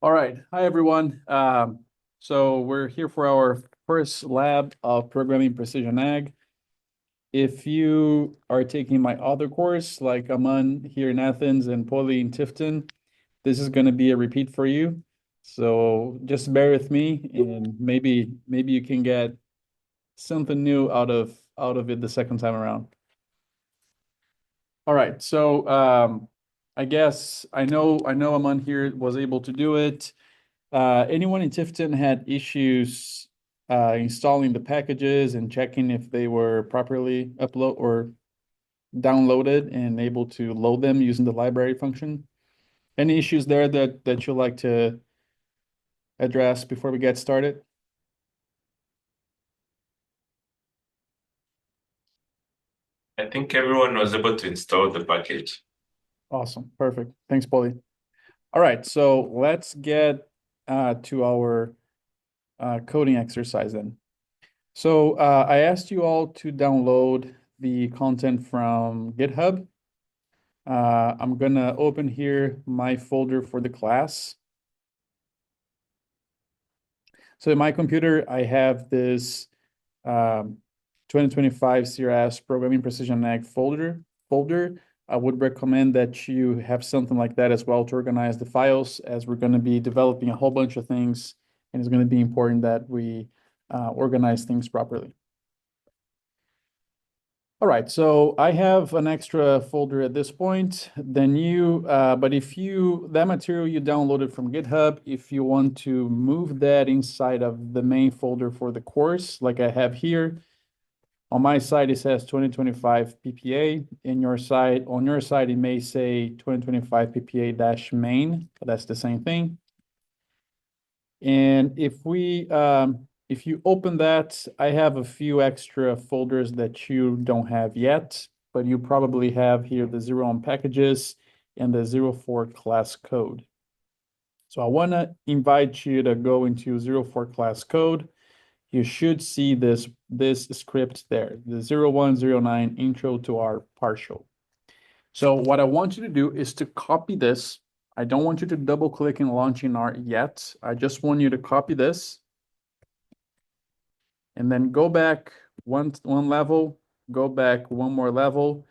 All right. Hi, everyone. So we're here for our first lab of programming precision ag. If you are taking my other course, like Aman here in Athens and Polly in Tifton, this is going to be a repeat for you. So just bear with me, and maybe you can get something new out of it the second time around. All right. So I guess I know Aman here was able to do it. Anyone in Tifton had issues installing the packages and checking if they were properly upload or downloaded and able to load them using the library function? Any issues there that you'd like to address before we get started? I think everyone was able to install the package. Awesome. Perfect. Thanks, Polly. All right, so let's get to our coding exercise then. So I asked you all to download the content from GitHub. I'm gonna open here my folder for the class. So in my computer, I have this 2025 CRS Programming Precision Ag folder. I would recommend that you have something like that as well to organize the files, as we're going to be developing a whole bunch of things, and it's going to be important that we organize things properly. All right, so I have an extra folder at this point than you, but if that material you downloaded from GitHub, if you want to move that inside of the main folder for the course, like I have here, on my side, it says 2025 PPA. On your side, it may say 2025 PPA-main, but that's the same thing. And if you open that, I have a few extra folders that you don't have yet, but you probably have here the 0 packages and the 04 class code. So I want to invite you to go into 04 class code. You should see this script there, the 0109 intro to R partial. So what I want you to do is to copy this. I don't want you to double click and launch in R yet. I just want you to copy this and then go back one level, go back one more level,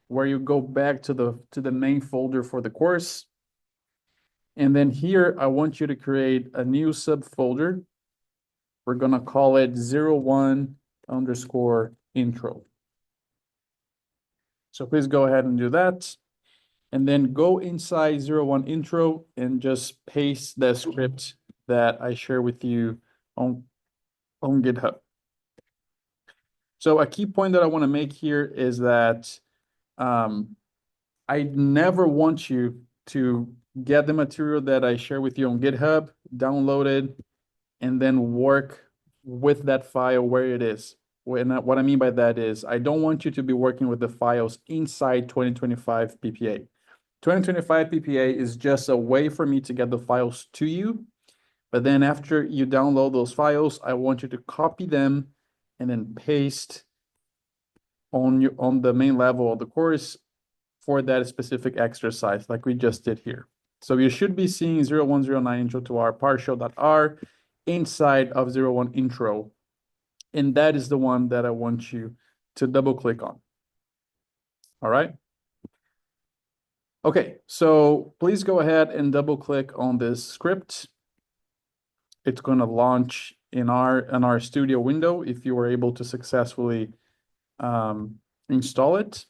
where you go back to the main folder for the course. And then here, I want you to create a new subfolder. We're going to call it 01 underscore intro. So please go ahead and do that. And then go inside 01 intro and just paste the script that I share with you on GitHub. So a key point that I want to make here is that I never want you to get the material that I share with you on GitHub, download it, and then work with that file where it is. What I mean by that is I don't want you to be working with the files inside 2025 PPA. 2025 PPA is just a way for me to get the files to you. But then after you download those files, I want you to copy them and then paste on the main level of the course for that specific exercise, like we just did here. So you should be seeing 0109 intro to R partial.R inside of 01 intro. And that is the one that I want you to double click on. All right. Okay, so please go ahead and double click on this script. It's going to launch in our studio window if you were able to successfully install it.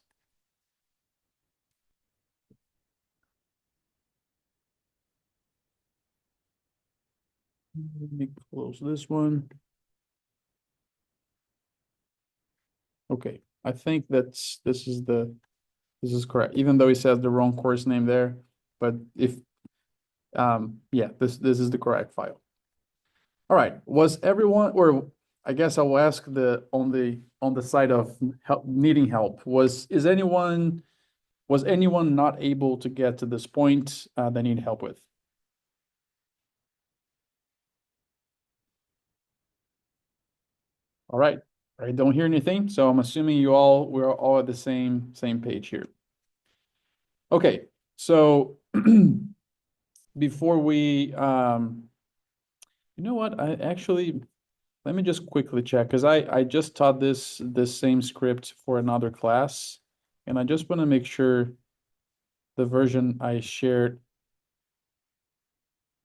Let me close this one. Okay, I think this is correct, even though it says the wrong course name there. But if yeah, this is the correct file. All right, was everyone, or I guess I will ask on the side of needing help. Was anyone not able to get to this point they need help with? All right, I don't hear anything, so I'm assuming we're all at the same page here. Okay, so before we, you know what, I actually, let me just quickly check, because I just taught this same script for another class, and I just want to make sure the version I shared,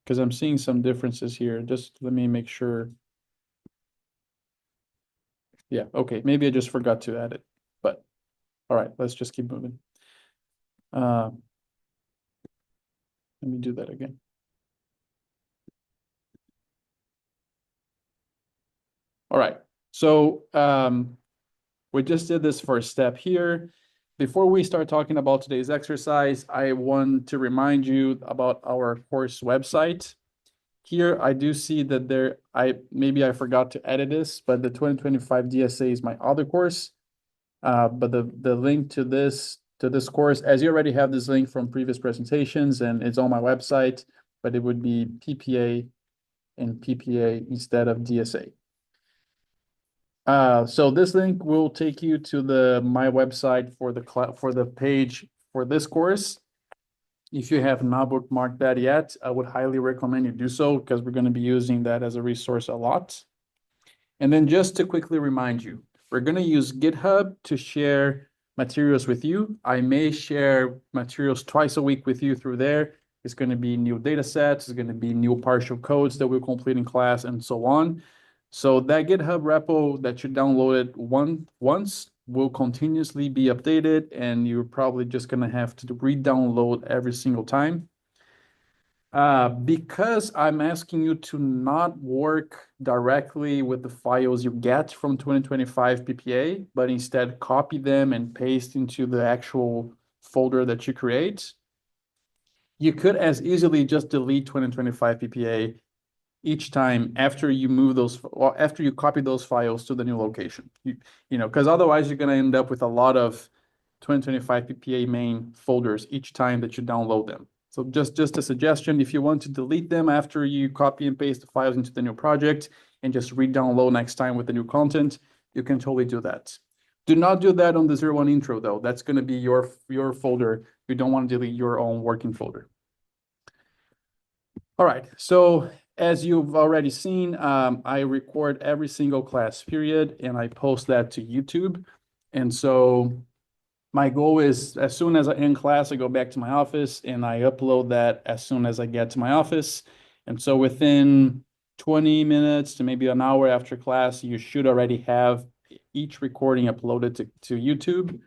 because I'm seeing some differences here. Just let me make sure. Yeah, okay, maybe I just forgot to add it, but all right, let's just keep moving. Uh, Let me do that again. All right, so we just did this first step here. Before we start talking about today's exercise, I want to remind you about our course website. Here, I do see that maybe I forgot to edit this, but the 2025 DSA is my other course. But the link to this course, as you already have this link from previous presentations, and it's on my website, but it would be PPA and PPA instead of DSA. So this link will take you to my website for the page for this course. If you have not bookmarked that yet, I would highly recommend you do so, because we're going to be using that as a resource a lot. And then just to quickly remind you, we're going to use GitHub to share materials with you. I may share materials twice a week with you through there. It's going to be new data sets, it's going to be new partial codes that we'll complete in class, and so on. So that GitHub repo that you downloaded once will continuously be updated, and you're probably just going to have to re-download every single time. Because I'm asking you to not work directly with the files you get from 2025 PPA, but instead copy them and paste into the actual folder that you create, you could as easily just delete 2025 PPA each time after you move those, or after you copy those files to the new location. You know, because otherwise you're going to end up with a lot of 2025 PPA main folders each time that you download them. So just a suggestion, if you want to delete them after you copy and paste the files into the new project and just re-download next time with the new content, you can totally do that. Do not do that on the 01 intro though. That's going to be your folder. You don't want to delete your own working folder. All right, so as you've already seen, I record every single class period and I post that to YouTube. And so my goal is, as soon as I end class, I go back to my office and I upload that as soon as I get to my office. And so within 20 minutes to maybe an hour after class, you should already have each recording uploaded to YouTube.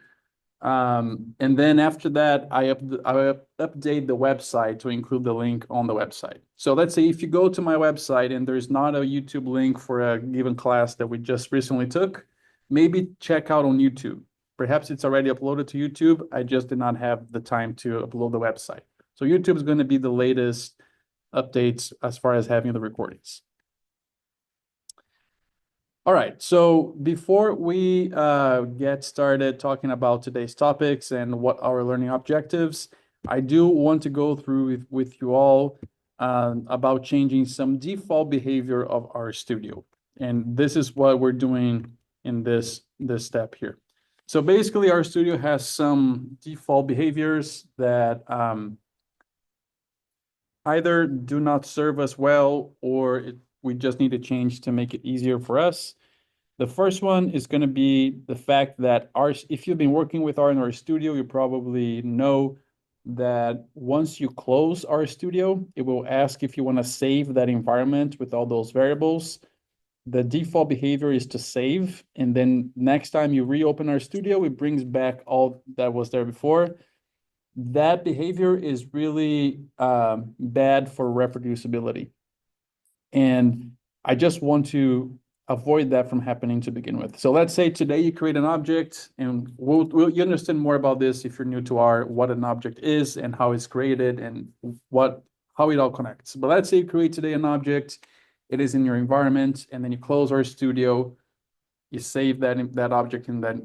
And then after that, I update the website to include the link on the website. So let's say if you go to my website and there's not a YouTube link for a given class that we just recently took, maybe check out on YouTube. Perhaps it's already uploaded to YouTube. I just did not have the time to upload the website. So YouTube is going to be the latest updates as far as having the recordings. All right, so before we get started talking about today's topics and what our learning objectives, I do want to go through with you all about changing some default behavior of RStudio. And this is what we're doing in this step here. So basically, RStudio has some default behaviors that either do not serve us well, or we just need to change to make it easier for us. The first one is going to be the fact that if you've been working with R in RStudio, you probably know that once you close RStudio, it will ask if you want to save that environment with all those variables. The default behavior is to save, and then next time you reopen RStudio, it brings back all that was there before. That behavior is really bad for reproducibility. And I just want to avoid that from happening to begin with. So let's say today you create an object, and you understand more about this if you're new to R, what an object is and how it's created and how it all connects. But let's say you create today an object, it is in your environment, and then you close RStudio, you save that object in that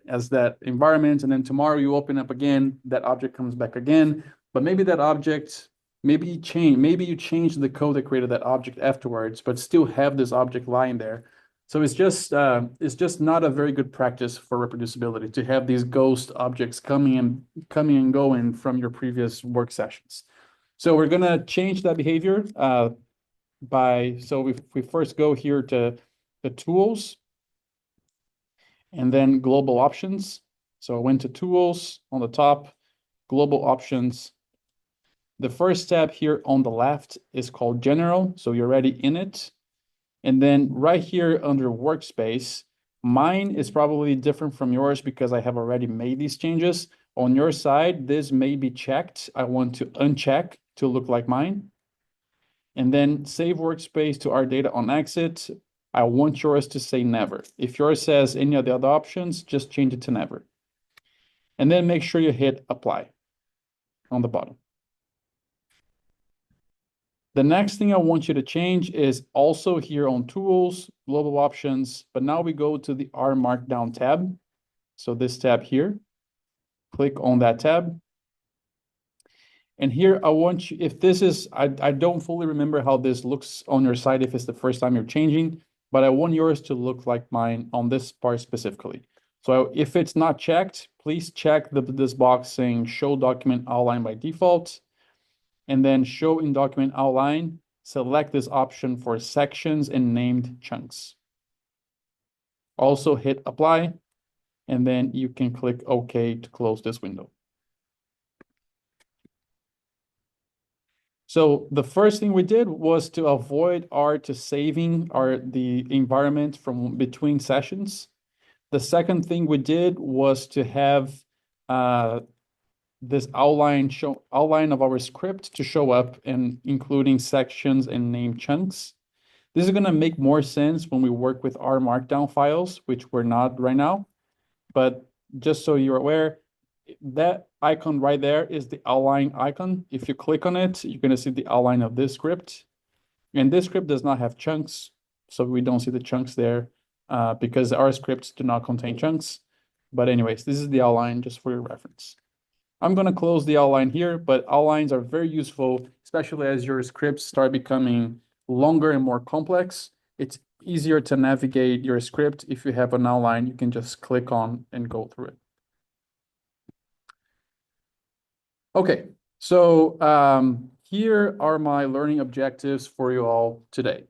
as that environment, and then tomorrow you open up again, that object comes back again. But maybe that object, maybe you change the code that created that object afterwards, but still have this object lying there. So it's just not a very good practice for reproducibility to have these ghost objects coming and going from your previous work sessions. So we're gonna change that behavior so we first go here to the tools and then global options. So I went to tools on the top, global options. The first tab here on the left is called general. So you're already in it. And then right here under workspace, mine is probably different from yours because I have already made these changes. On your side, this may be checked. I want to uncheck to look like mine. And then save workspace to our data on exit. I want yours to say never. If yours says any of the other options, just change it to never. And then make sure you hit apply on the bottom. The next thing I want you to change is also here on tools, global options, but now we go to the R Markdown tab. So this tab here, click on that tab. And here I want you, if this is, I don't fully remember how this looks on your side if it's the first time you're changing, but I want yours to look like mine on this part specifically. So if it's not checked, please check this box saying show document outline by default. And then show in document outline, select this option for sections and named chunks. Also hit apply, and then you can click OK to close this window. So the first thing we did was to avoid saving the environment from between sessions. The second thing we did was to have this outline of our script to show up, and including sections and name chunks. This is going to make more sense when we work with our markdown files, which we're not right now. But just so you're aware, that icon right there is the outline icon. If you click on it, you're going to see the outline of this script. And this script does not have chunks, so we don't see the chunks there because our scripts do not contain chunks. But anyways, this is the outline just for your reference. I'm going to close the outline here, but outlines are very useful, especially as your scripts start becoming longer and more complex. It's easier to navigate your script. If you have an outline, you can just click on and go through it. Okay, so here are my learning objectives for you all today.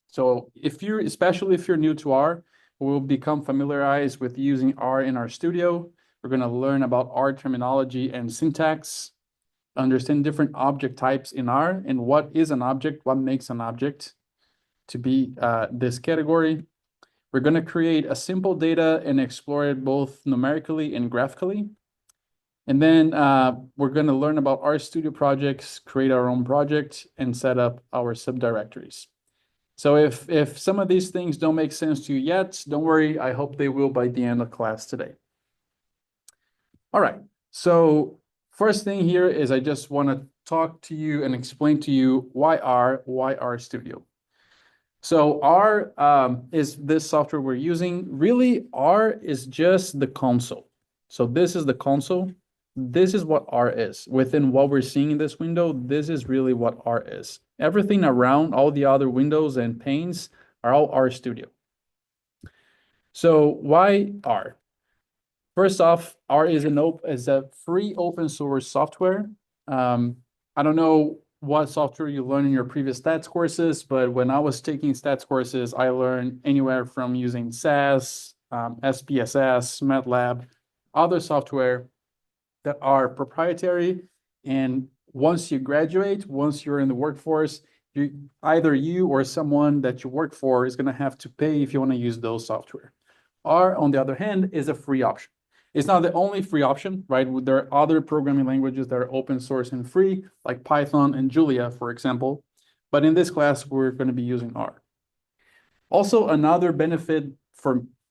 So especially if you're new to R, we'll become familiarized with using R in our studio. We're going to learn about R terminology and syntax, understand different object types in R, and what is an object, what makes an object to be this category. We're going to create a simple data and explore it both numerically and graphically. And then we're going to learn about RStudio projects, create our own project, and set up our subdirectories. So if some of these things don't make sense to you yet, don't worry. I hope they will by the end of class today. All right, so first thing here is I just want to talk to you and explain to you why RStudio. So R is this software we're using. Really, R is just the console. So this is the console. This is what R is. Within what we're seeing in this window, this is really what R is. Everything around, all the other windows and panes are all RStudio. So why R? First off, R is a free open source software. I don't know what software you learned in your previous stats courses, but when I was taking stats courses, I learned anywhere from using SAS, SPSS, MATLAB, other software that are proprietary. And once you graduate, once you're in the workforce, either you or someone that you work for is going to have to pay if you want to use those software. R, on the other hand, is a free option. It's not the only free option, right? There are other programming languages that are open source and free, like Python and Julia, for example. But in this class, we're going to be using R. Also, another benefit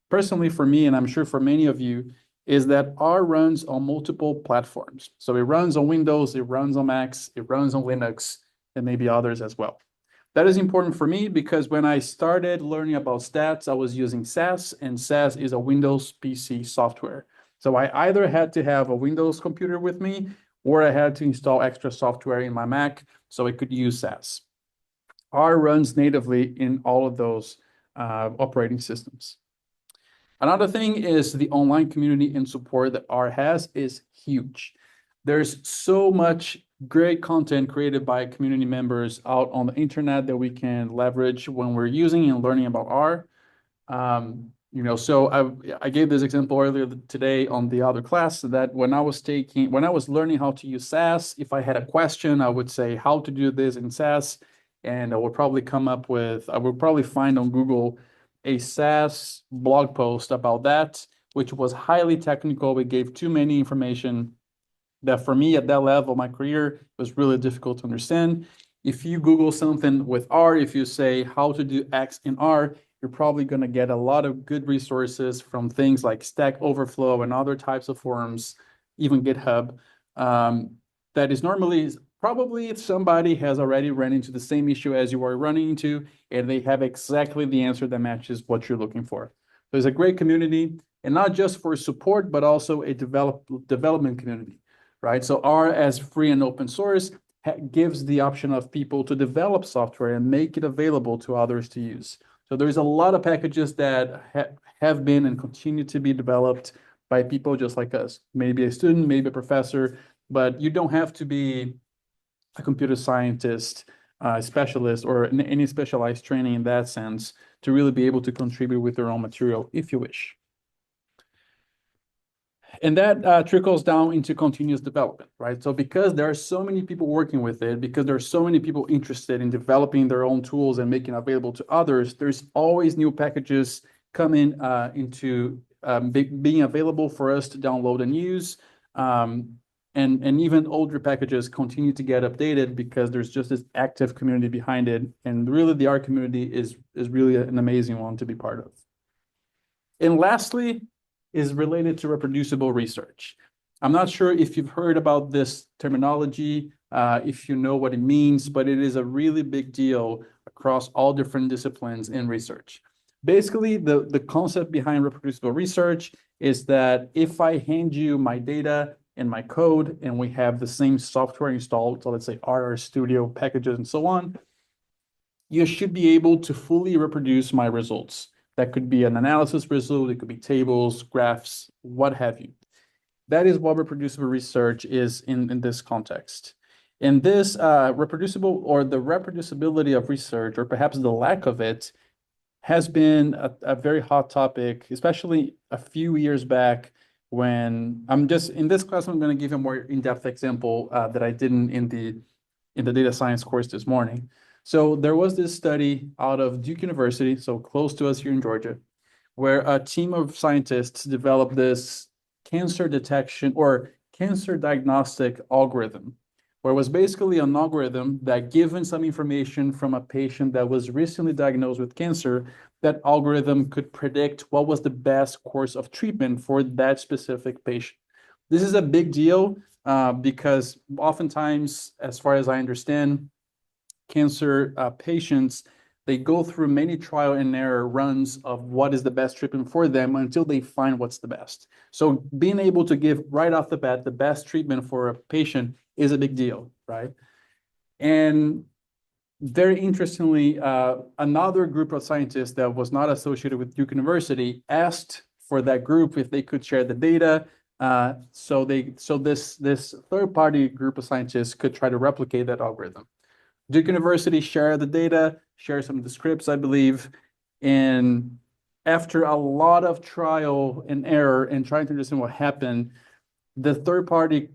personally for me, and I'm sure for many of you, is that R runs on multiple platforms. So it runs on Windows, it runs on Macs, it runs on Linux, and maybe others as well. That is important for me because when I started learning about stats, I was using SAS, and SAS is a Windows PC software. So I either had to have a Windows computer with me, or I had to install extra software in my Mac so I could use SAS. R runs natively in all of those operating systems. Another thing is the online community and support that R has is huge. There's so much great content created by community members out on the internet that we can leverage when we're using and learning about R. So I gave this example earlier today on the other class that when I was learning how to use SAS, if I had a question, I would say how to do this in SAS, and I would probably find on Google a SAS blog post about that, which was highly technical. It gave too many information that for me at that level of my career was really difficult to understand. If you Google something with R, if you say how to do X in R, you're probably going to get a lot of good resources from things like Stack Overflow and other types of forums, even GitHub. That is normally probably somebody has already run into the same issue as you are running into, and they have exactly the answer that matches what you're looking for. There's a great community, and not just for support, but also a development community, right? So R as free and open source gives the option of people to develop software and make it available to others to use. So there's a lot of packages that have been and continue to be developed by people just like us, maybe a student, maybe a professor, but you don't have to be a computer scientist, specialist, or any specialized training in that sense to really be able to contribute with your own material if you wish. And that trickles down into continuous development, right? So because there are so many people working with it, because there are so many people interested in developing their own tools and making available to others, there's always new packages coming into being available for us to download and use. And even older packages continue to get updated because there's just this active community behind it. And really the R community is really an amazing one to be part of. And lastly, is related to reproducible research. I'm not sure if you've heard about this terminology, if you know what it means, but it is a really big deal across all different disciplines in research. Basically, the concept behind reproducible research is that if I hand you my data and my code, and we have the same software installed, so let's say R Studio packages and so on, you should be able to fully reproduce my results. That could be an analysis result, it could be tables, graphs, what have you. That is what reproducible research is in this context. And this reproducible or the reproducibility of research, or perhaps the lack of it, has been a very hot topic, especially a few years back when in this class, I'm going to give a more in-depth example that I didn't in the data science course this morning. So there was this study out of Duke University, so close to us here in Georgia, where a team of scientists developed this cancer detection or cancer diagnostic algorithm, where it was basically an algorithm that, given some information from a patient that was recently diagnosed with cancer, that algorithm could predict what was the best course of treatment for that specific patient. This is a big deal because oftentimes, as far as I understand, cancer patients, they go through many trial and error runs of what is the best treatment for them until they find what's the best. So being able to give right off the bat the best treatment for a patient is a big deal, right? And very interestingly, another group of scientists that was not associated with Duke University asked for that group if they could share the data. So this third-party group of scientists could try to replicate that algorithm. Duke University shared the data, shared some of the scripts, I believe, and after a lot of trial and error and trying to understand what happened, the third-party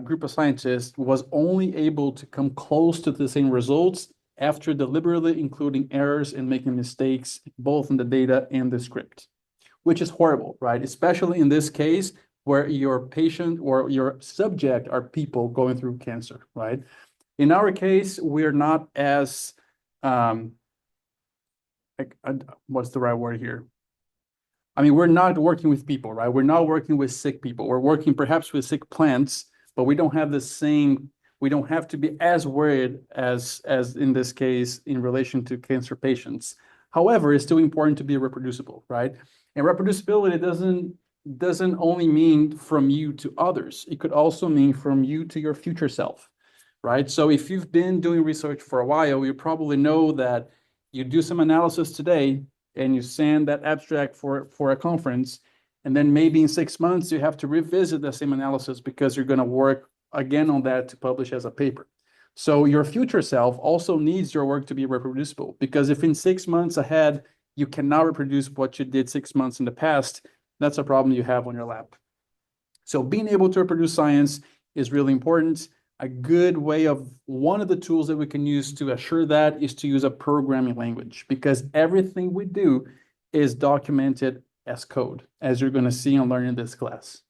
group of scientists was only able to come close to the same results after deliberately including errors and making mistakes both in the data and the script, which is horrible, right? Especially in this case where your patient or your subject are people going through cancer, right? In our case, we're not as, what's the right word here? I mean, we're not working with people, right? We're not working with sick people. We're working perhaps with sick plants, but we don't have we don't have to be as worried as in this case in relation to cancer patients. However, it's still important to be reproducible, right? And reproducibility doesn't only mean from you to others. It could also mean from you to your future self. Right? So if you've been doing research for a while, you probably know that you do some analysis today and you send that abstract for a conference, and then maybe in 6 months you have to revisit the same analysis because you're going to work again on that to publish as a paper. So your future self also needs your work to be reproducible, because if in 6 months ahead, you cannot reproduce what you did 6 months in the past, that's a problem you have on your lap. So being able to reproduce science is really important. A good way of one of the tools that we can use to assure that is to use a programming language, because everything we do is documented as code, as you're going to see and learn in this class.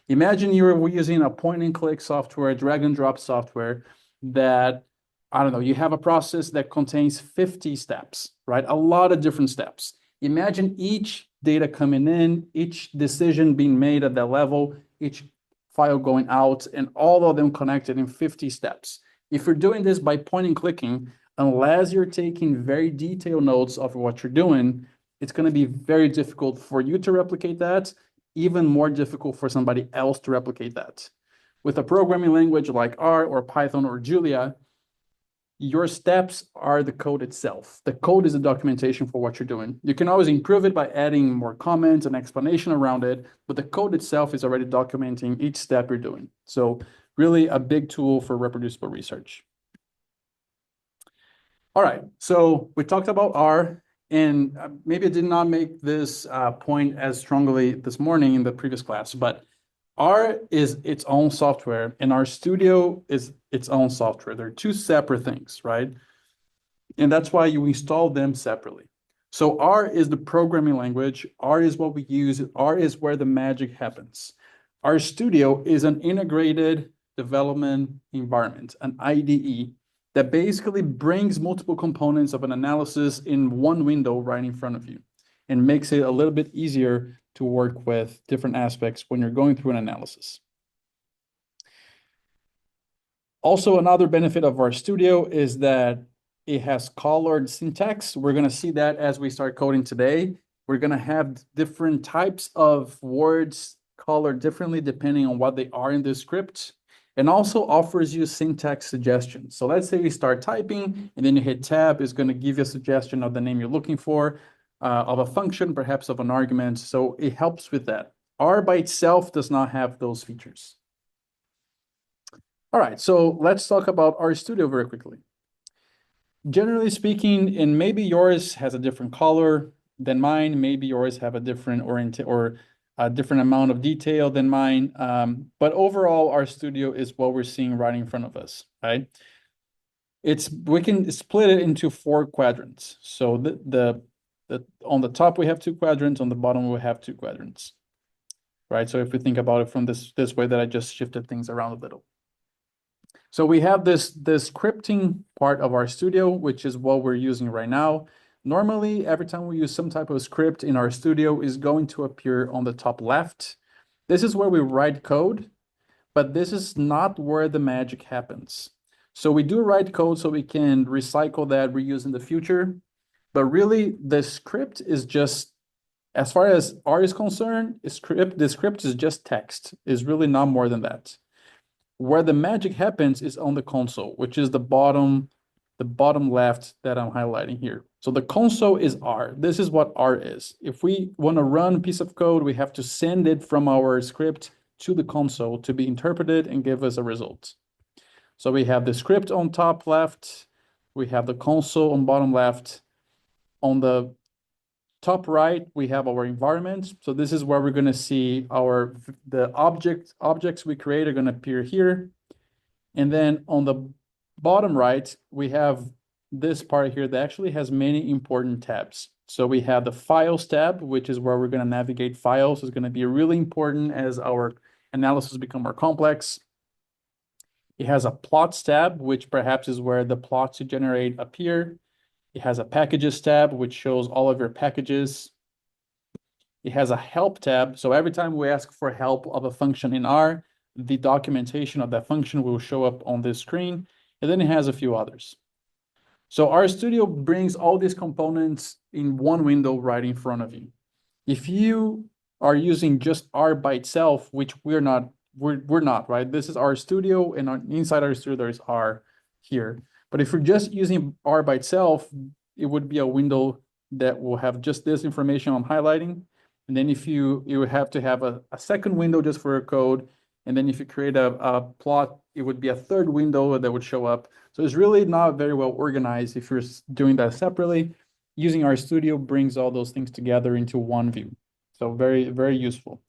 Imagine you're using a point and click software, drag and drop software that, I don't know, you have a process that contains 50 steps, right? A lot of different steps. Imagine each data coming in, each decision being made at that level, each file going out, and all of them connected in 50 steps. If you're doing this by point and clicking, unless you're taking very detailed notes of what you're doing, it's going to be very difficult for you to replicate that, even more difficult for somebody else to replicate that. With a programming language like R or Python or Julia, your steps are the code itself. The code is the documentation for what you're doing. You can always improve it by adding more comments and explanation around it, but the code itself is already documenting each step you're doing. So really a big tool for reproducible research. All right, so we talked about R, and maybe I did not make this point as strongly this morning in the previous class, but R is its own software and RStudio is its own software. They're two separate things, right? And that's why you install them separately. So R is the programming language. R is what we use. R is where the magic happens. RStudio is an integrated development environment, an IDE, that basically brings multiple components of an analysis in one window right in front of you and makes it a little bit easier to work with different aspects when you're going through an analysis. Also, another benefit of RStudio is that it has colored syntax. We're going to see that as we start coding today. We're going to have different types of words colored differently depending on what they are in the script, and also offers you syntax suggestions. So let's say you start typing and then you hit tab, it's going to give you a suggestion of the name you're looking for, of a function, perhaps of an argument. So it helps with that. R by itself does not have those features. All right, so let's talk about RStudio very quickly. Generally speaking, and maybe yours has a different color than mine, maybe yours have a different a different amount of detail than mine. But overall, RStudio is what we're seeing right in front of us, right? We can split it into 4 quadrants. So on the top, we have 2 quadrants. On the bottom, we have 2 quadrants, right? So if we think about it from this way that I just shifted things around a little. So we have this scripting part of RStudio, which is what we're using right now. Normally, every time we use some type of script in RStudio is going to appear on the top left. This is where we write code, but this is not where the magic happens. So we do write code so we can recycle that, reuse in the future. But really, the script is just, as far as R is concerned, the script is just text. It's really not more than that. Where the magic happens is on the console, which is the bottom left that I'm highlighting here. So the console is R. This is what R is. If we want to run a piece of code, we have to send it from our script to the console to be interpreted and give us a result. So we have the script on top left, we have the console on bottom left. On the top right, we have our environment. So this is where we're going to see the objects we create are going to appear here. And then on the bottom right, we have this part here that actually has many important tabs. So we have the Files tab, which is where we're going to navigate files. It's going to be really important as our analysis become more complex. It has a Plots tab, which perhaps is where the plots you generate appear. It has a Packages tab, which shows all of your packages. It has a Help tab. So every time we ask for help of a function in R, the documentation of that function will show up on this screen. And then it has a few others. So RStudio brings all these components in one window right in front of you. If you are using just R by itself, which we're not, right? This is RStudio, and inside RStudio there is R here. But if you're just using R by itself, it would be a window that will have just this information I'm highlighting. And then if you would have to have a second window just for your code, And then if you create a plot, it would be a third window that would show up. So it's really not very well organized if you're doing that separately. Using RStudio brings all those things together into one view. So very, very useful.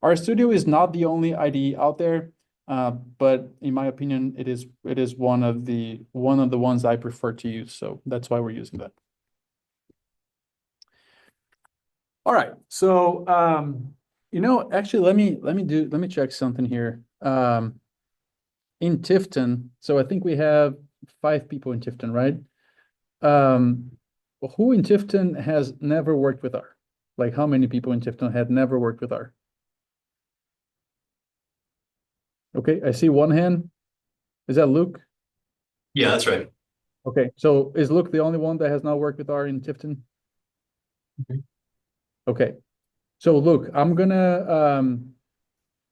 RStudio is not the only IDE out there, but in my opinion, it is one of the ones I prefer to use. So that's why we're using that. All right. So actually, let me check something here. In Tifton, so I think we have 5 people in Tifton, right? Who in Tifton has never worked with R? Like, how many people in Tifton had never worked with R? Okay, I see one hand. Is that Luke? Yeah, that's right. Okay, so is Luke the only one that has not worked with R in Tifton? Okay, so Luke, I'm gonna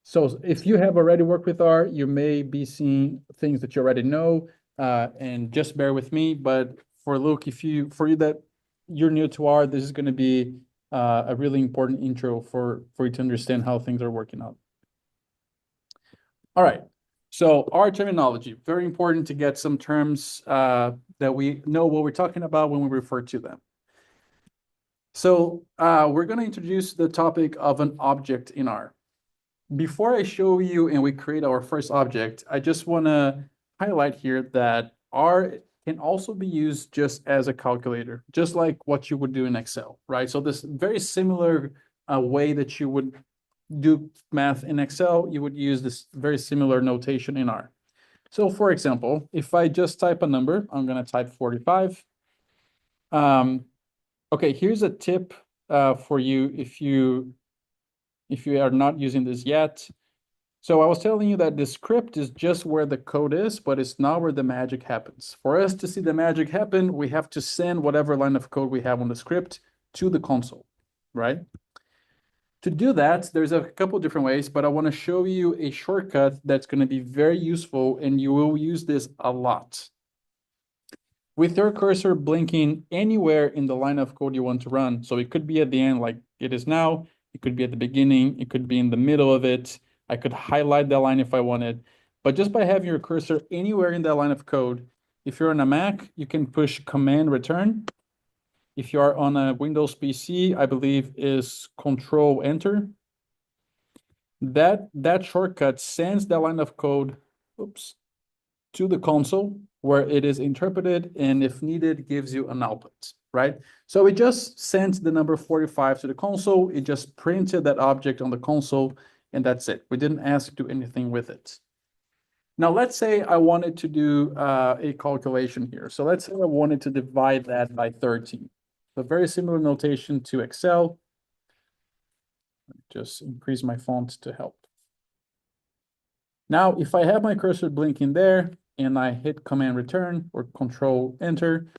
so if you have already worked with R, you may be seeing things that you already know, and just bear with me. But for Luke, for you that you're new to R, this is going to be a really important intro for you to understand how things are working out. All right, so R terminology, very important to get some terms that we know what we're talking about when we refer to them. So we're going to introduce the topic of an object in R. Before I show you and we create our first object, I just want to highlight here that R can also be used just as a calculator, just like what you would do in Excel, right? So this very similar way that you would do math in Excel, you would use this very similar notation in R. So for example, if I just type a number, I'm going to type 45. Okay, here's a tip for you if you are not using this yet. So I was telling you that the script is just where the code is, but it's not where the magic happens. For us to see the magic happen, we have to send whatever line of code we have on the script to the console, right? To do that, there's a couple different ways, but I want to show you a shortcut that's going to be very useful, and you will use this a lot. With your cursor blinking anywhere in the line of code you want to run, so it could be at the end like it is now, it could be at the beginning, it could be in the middle of it, I could highlight that line if I wanted, but just by having your cursor anywhere in that line of code, if you're on a Mac, you can push Command Return. If you are on a Windows PC, I believe is Control Enter. That shortcut sends that line of code, to the console where it is interpreted, and if needed, gives you an output, right? So it just sent the number 45 to the console. It just printed that object on the console, and that's it. We didn't ask to do anything with it. Now, let's say I wanted to do a calculation here. So let's say I wanted to divide that by 13. So very similar notation to Excel. Just increase my font to help. Now, if I have my cursor blinking there and I hit Command Return or Control Enter,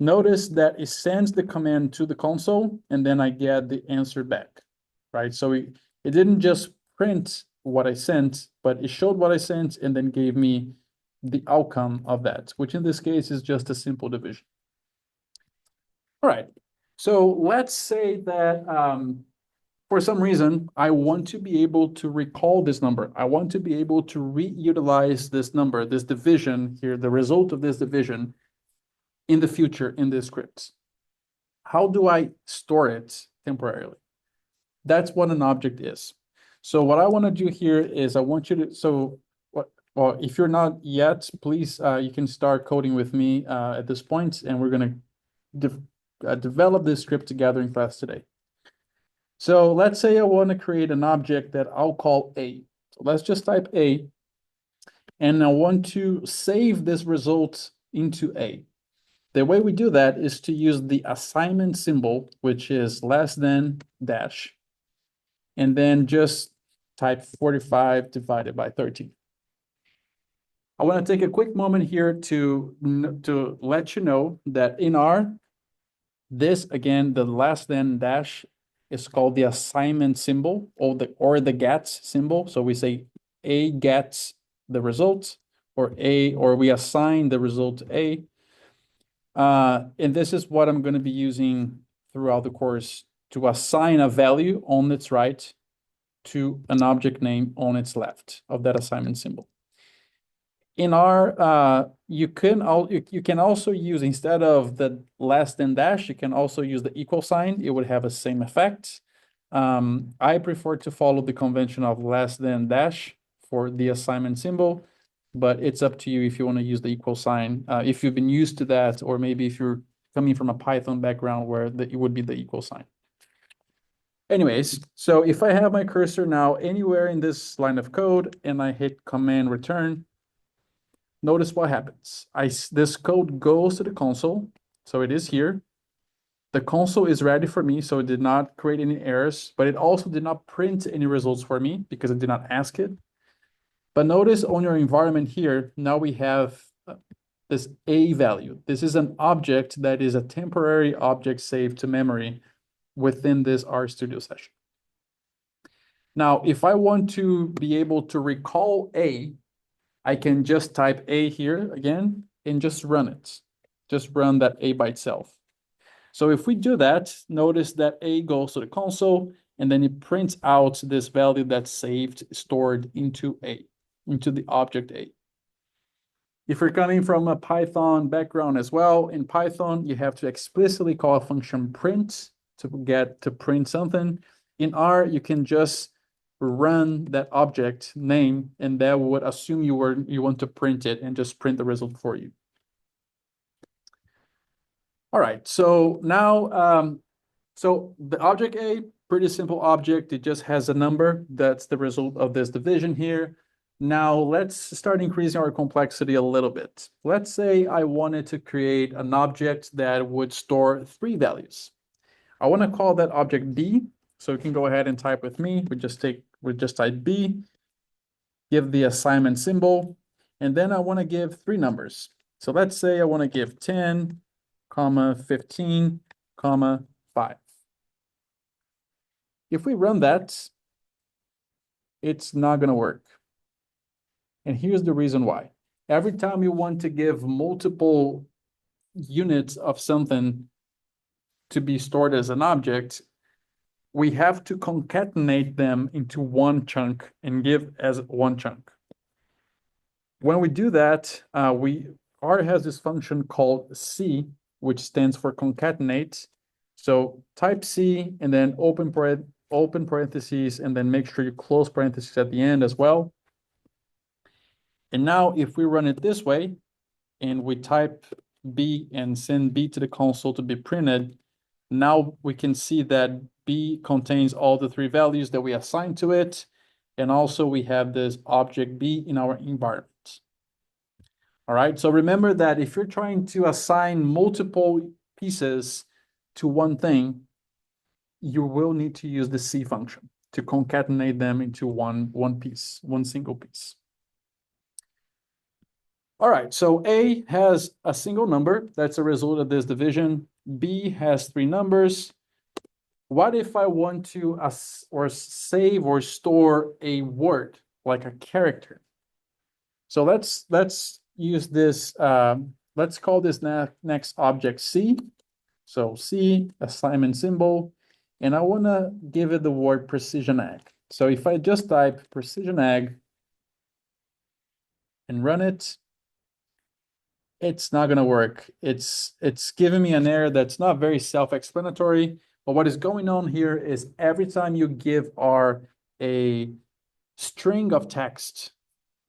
notice that it sends the command to the console and then I get the answer back, right? So it didn't just print what I sent, but it showed what I sent and then gave me the outcome of that, which in this case is just a simple division. All right, so let's say that for some reason, I want to be able to recall this number. I want to be able to reutilize this number, this division here, the result of this division in the future in this script. How do I store it temporarily? That's what an object is. So what I want to do here is I want you to, well, if you're not yet, please, you can start coding with me at this point, and we're going to develop this script together in class today. So let's say I want to create an object that I'll call A. So let's just type A, and I want to save this result into A. The way we do that is to use the assignment symbol, which is less than dash, and then just type 45 divided by 13. I want to take a quick moment here to let you know that in R, this again, the less than dash is called the assignment symbol or the gets symbol. So we say A gets the result, or we assign the result to A. And this is what I'm going to be using throughout the course to assign a value on its right to an object name on its left of that assignment symbol. In R, you can also use, instead of the less than dash, you can also use the equal sign. It would have the same effect. I prefer to follow the convention of less than dash for the assignment symbol, but it's up to you if you want to use the equal sign. If you've been used to that, or maybe if you're coming from a Python background where it would be the equal sign. Anyways, so if I have my cursor now anywhere in this line of code and I hit Command Return, notice what happens. This code goes to the console, so it is here. The console is ready for me, so it did not create any errors, but it also did not print any results for me because it did not ask it. But notice on your environment here, now we have this A value. This is an object that is a temporary object saved to memory within this RStudio session. Now, if I want to be able to recall A, I can just type A here again and just run it. Just run that A by itself. So if we do that, notice that A goes to the console and then it prints out this value that's saved, stored into A, into the object A. If you're coming from a Python background as well, in Python, you have to explicitly call a function print to print something. In R, you can just run that object name, and that would assume you want to print it and just print the result for you. All right, so now, so the object A, pretty simple object. It just has a number. That's the result of this division here. Now let's start increasing our complexity a little bit. Let's say I wanted to create an object that would store 3 values. I want to call that object B. So you can go ahead and type with me. We just type B, give the assignment symbol, and then I want to give 3 numbers. So let's say I want to give 10, 15, 5. If we run that, it's not going to work. And here's the reason why. Every time you want to give multiple units of something to be stored as an object, we have to concatenate them into one chunk and give as one chunk. When we do that, R has this function called C, which stands for concatenate. So type C and then open parentheses, and then make sure you close parentheses at the end as well. And now if we run it this way and we type B and send B to the console to be printed, now we can see that B contains all the 3 values that we assigned to it. And also we have this object B in our environment. All right, so remember that if you're trying to assign multiple pieces to one thing, you will need to use the C function to concatenate them into one single piece. All right, so A has a single number. That's a result of this division. B has 3 numbers. What if I want to save or store a word, like a character? So let's use this, let's call this next object C. So C, assignment symbol, and I want to give it the word precision ag. So if I just type precision ag and run it, it's not going to work. It's giving me an error that's not very self-explanatory. But what is going on here is every time you give R a string of text,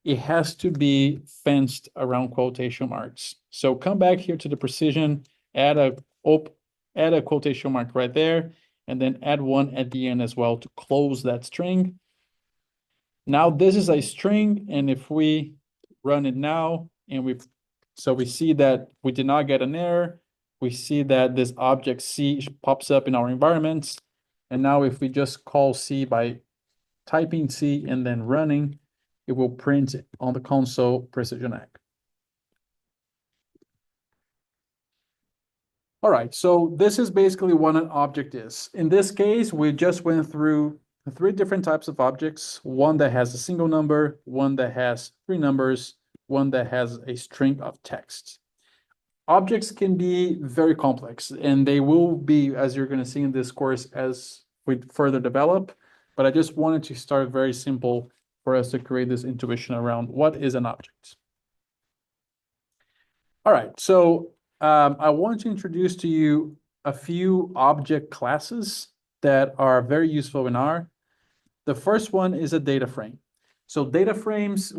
it has to be fenced around quotation marks. So come back here to the precision, add a quotation mark right there, and then add one at the end as well to close that string. Now this is a string, and if we run it now, and we see that we did not get an error. We see that this object C pops up in our environments. And now if we just call C by typing C and then running, it will print on the console precision ag. All right, so this is basically what an object is. In this case, we just went through 3 different types of objects. One that has a single number, one that has 3 numbers, one that has a string of text. Objects can be very complex, and they will be, as you're going to see in this course as we further develop. but I just wanted to start very simple for us to create this intuition around what is an object. All right, so I want to introduce to you a few object classes that are very useful in R. The first one is a data frame. So data frames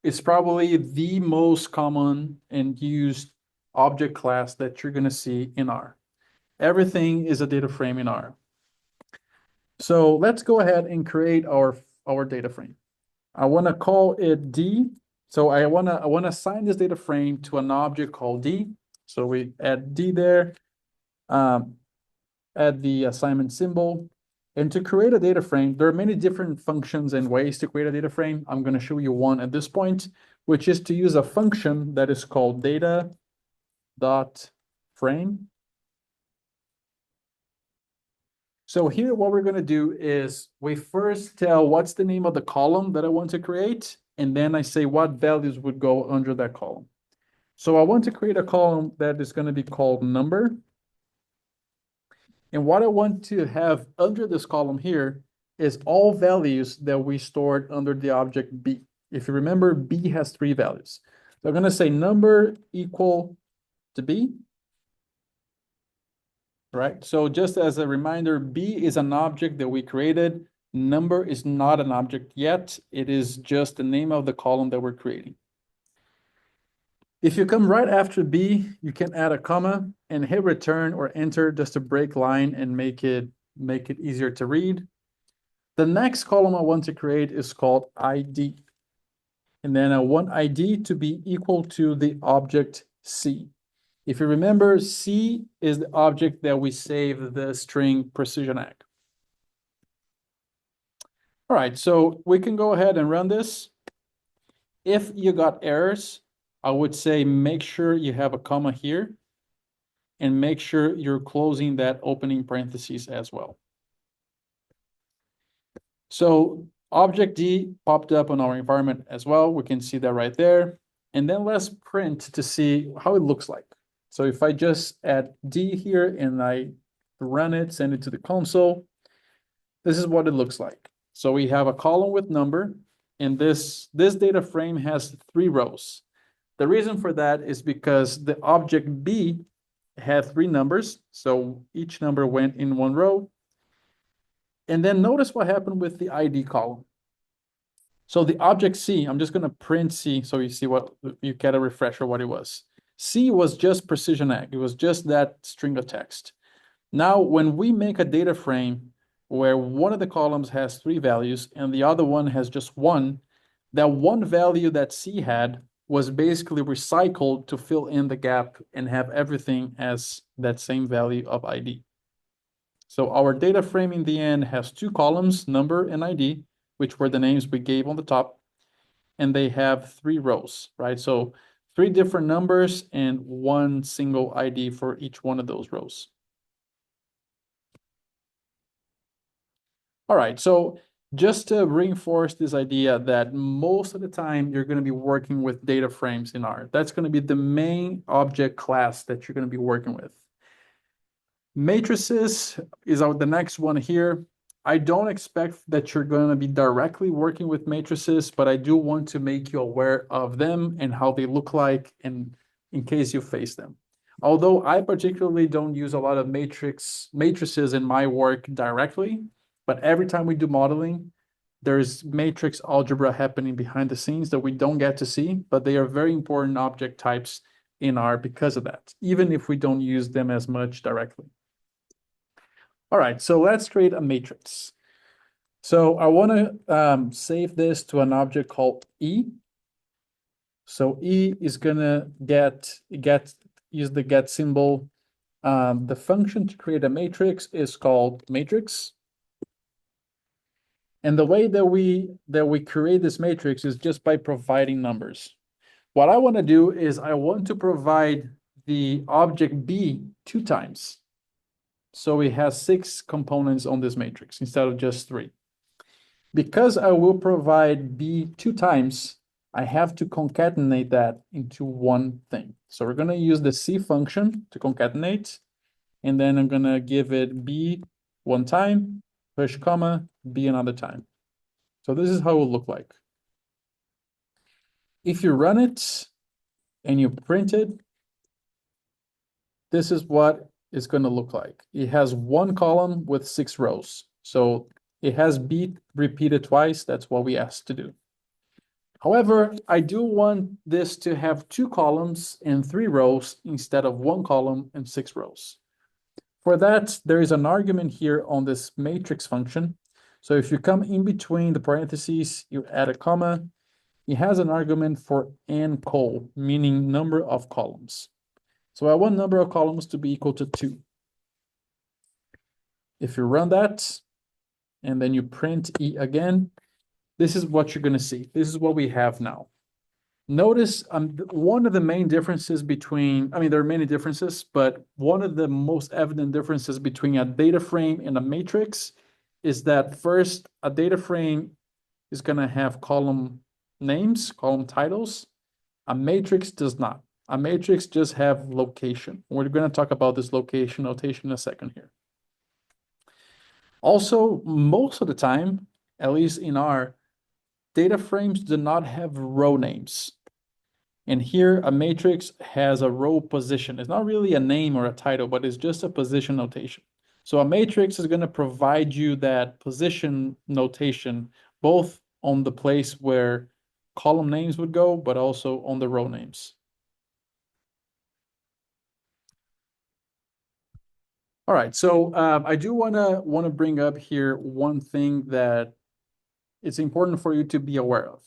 is probably the most common and used object class that you're going to see in R. Everything is a data frame in R. So let's go ahead and create our data frame. I want to call it D. So I want to assign this data frame to an object called D. So we add D there, add the assignment symbol. And to create a data frame, there are many different functions and ways to create a data frame. I'm going to show you one at this point, which is to use a function that is called data.frame. So here, what we're going to do is we first tell what's the name of the column that I want to create, and then I say what values would go under that column. So I want to create a column that is going to be called number. And what I want to have under this column here is all values that we stored under the object B. If you remember, B has 3 values. So I'm going to say number equal to B. Right? So just as a reminder, B is an object that we created. Number is not an object yet. It is just the name of the column that we're creating. If you come right after B, you can add a comma and hit return or enter just to break line and make it easier to read. The next column I want to create is called ID. And then I want ID to be equal to the object C. If you remember, C is the object that we save the string precision ag. All right, so we can go ahead and run this. If you got errors, I would say make sure you have a comma here and make sure you're closing that opening parentheses as well. So object D popped up on our environment as well. We can see that right there. And then let's print to see how it looks like. So if I just add D here and I run it, send it to the console, this is what it looks like. So we have a column with number, and this data frame has 3 rows. The reason for that is because the object B had 3 numbers, so each number went in 1 row. And then notice what happened with the ID column. So the object C, I'm just going to print C so you see what you get a refresher what it was. C was just precision ag. It was just that string of text. Now, when we make a data frame where one of the columns has 3 values and the other one has just 1, that one value that C had was basically recycled to fill in the gap and have everything as that same value of ID. So our data frame in the end has 2 columns, number and ID, which were the names we gave on the top, and they have 3 rows, right? So 3 different numbers and 1 single ID for each one of those rows. All right, so just to reinforce this idea that most of the time you're going to be working with data frames in R. That's going to be the main object class that you're going to be working with. Matrices is the next one here. I don't expect that you're going to be directly working with matrices, but I do want to make you aware of them and how they look like, and in case you face them. Although I particularly don't use a lot of matrices in my work directly, but every time we do modeling, there's matrix algebra happening behind the scenes that we don't get to see, but they are very important object types in R because of that, even if we don't use them as much directly. All right, so let's create a matrix. So I want to save this to an object called E. So E is gonna use the get symbol. The function to create a matrix is called matrix. And the way that we create this matrix is just by providing numbers. What I want to do is I want to provide the object B 2 times. So it has 6 components on this matrix instead of just 3. Because I will provide B 2 times, I have to concatenate that into one thing. So we're going to use the C function to concatenate, and then I'm going to give it B 1 time, push comma, B another time. So this is how it will look like. If you run it and you print it, this is what it's going to look like. It has one column with 6 rows. So it has B repeated twice. That's what we asked to do. However, I do want this to have 2 columns and 3 rows instead of 1 column and 6 rows. For that, there is an argument here on this matrix function. So if you come in between the parentheses, you add a comma. It has an argument for n-col, meaning number of columns. So I want number of columns to be equal to 2. If you run that, and then you print E again, this is what you're going to see. This is what we have now. Notice one of the main differences between, there are many differences, but one of the most evident differences between a data frame and a matrix is that first, a data frame is going to have column names, column titles. A matrix does not. A matrix just have location. We're going to talk about this location notation in a second here. Also, most of the time, at least in R, data frames do not have row names. And here, a matrix has a row position. It's not really a name or a title, but it's just a position notation. So a matrix is going to provide you that position notation, both on the place where column names would go, but also on the row names. All right, so I do want to bring up here one thing that it's important for you to be aware of.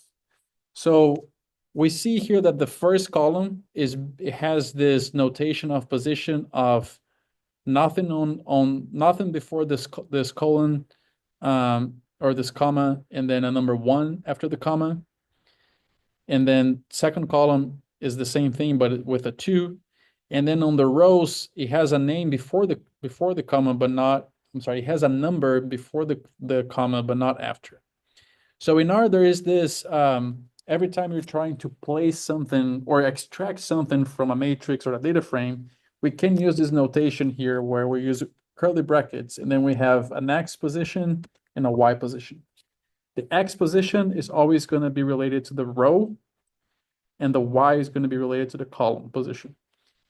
So we see here that the first column it has this notation of position of nothing on nothing before this colon or this comma, and then a number 1 after the comma. And then second column is the same thing, but with a 2. And then on the rows, it has a name before the comma, but not, it has a number before the comma, but not after. So in R, there is this, every time you're trying to place something or extract something from a matrix or a data frame, we can use this notation here where we use curly brackets, and then we have an X position and a Y position. The X position is always going to be related to the row, and the Y is going to be related to the column position.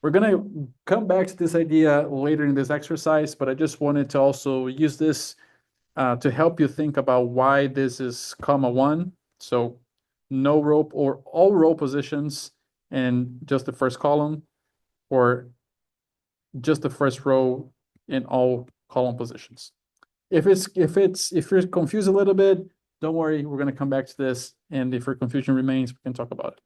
We're going to come back to this idea later in this exercise, but I just wanted to also use this to help you think about why this is comma 1. So no row or all row positions and just the first column, or just the first row in all column positions. If you're confused a little bit, don't worry, we're going to come back to this, and if your confusion remains, we can talk about it.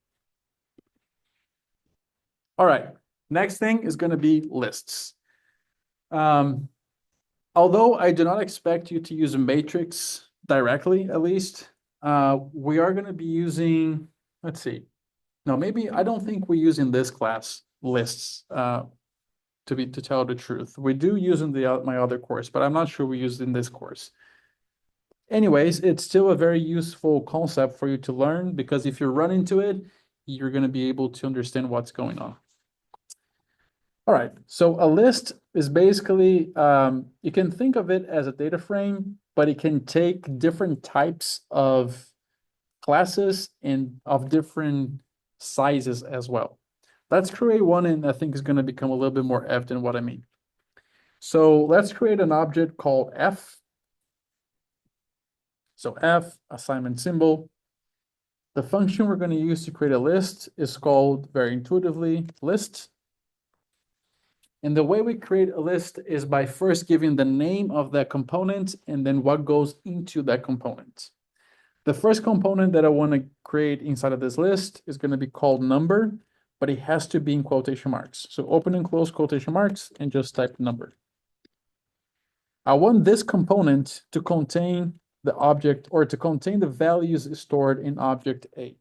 All right, next thing is going to be lists. Although I do not expect you to use a matrix directly, at least, we are going to be using, let's see. No, maybe I don't think we use in this class lists, to tell the truth. We do use in my other course, but I'm not sure we use in this course. Anyways, it's still a very useful concept for you to learn, because if you run into it, you're going to be able to understand what's going on. All right, so a list is basically, you can think of it as a data frame, but it can take different types of classes and of different sizes as well. Let's create one, and I think it's going to become a little bit more evident what I mean. So let's create an object called F. So F, assignment symbol. The function we're going to use to create a list is called, very intuitively, list. And the way we create a list is by first giving the name of that component and then what goes into that component. The first component that I want to create inside of this list is going to be called number, but it has to be in quotation marks. So open and close quotation marks and just type number. I want this component to contain the object, or to contain the values stored in object A.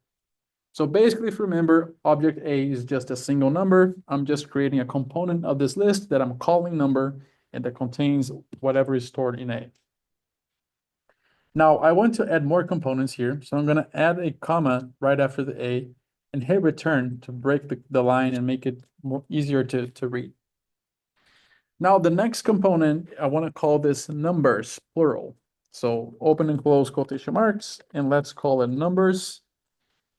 So basically, if you remember, object A is just a single number. I'm just creating a component of this list that I'm calling number, and that contains whatever is stored in A. Now, I want to add more components here. So I'm going to add a comma right after the A, and hit return to break the line and make it more easier to read. Now, the next component, I want to call this numbers, plural. So open and close quotation marks, and let's call it numbers.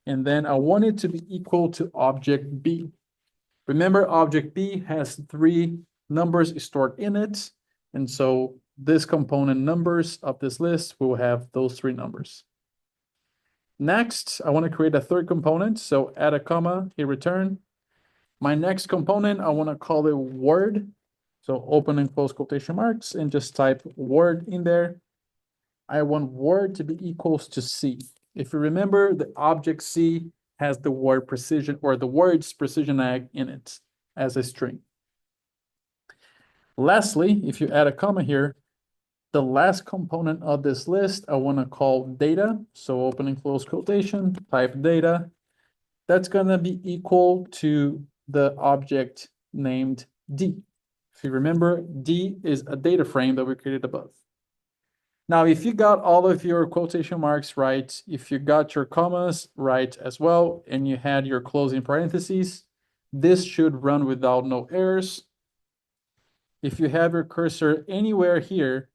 And then I want it to be equal to object B. Remember, object B has 3 numbers stored in it. And so this component numbers of this list will have those 3 numbers. Next, I want to create a third component. So add a comma, hit return. My next component, I want to call it word. So open and close quotation marks and just type word in there. I want word to be equals to C. If you remember, the object C has the word precision or the words precision ag in it as a string. Lastly, if you add a comma here, the last component of this list, I want to call data. So open and close quotation, type data. That's going to be equal to the object named D. If you remember, D is a data frame that we created above. Now, if you got all of your quotation marks right, if you got your commas right as well, and you had your closing parentheses, this should run without no errors. If you have your cursor anywhere here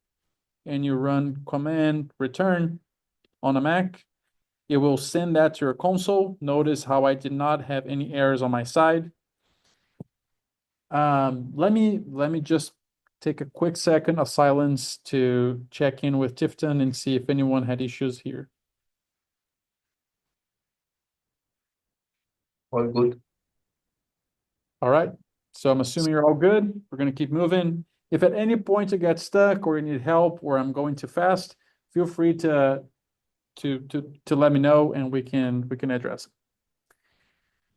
and you run command return on a Mac, it will send that to your console. Notice how I did not have any errors on my side. Let me just take a quick second of silence to check in with Tifton and see if anyone had issues here. All good. All right, so I'm assuming you're all good. We're gonna keep moving. If at any point you get stuck or you need help or I'm going too fast, feel free to let me know and we can address it.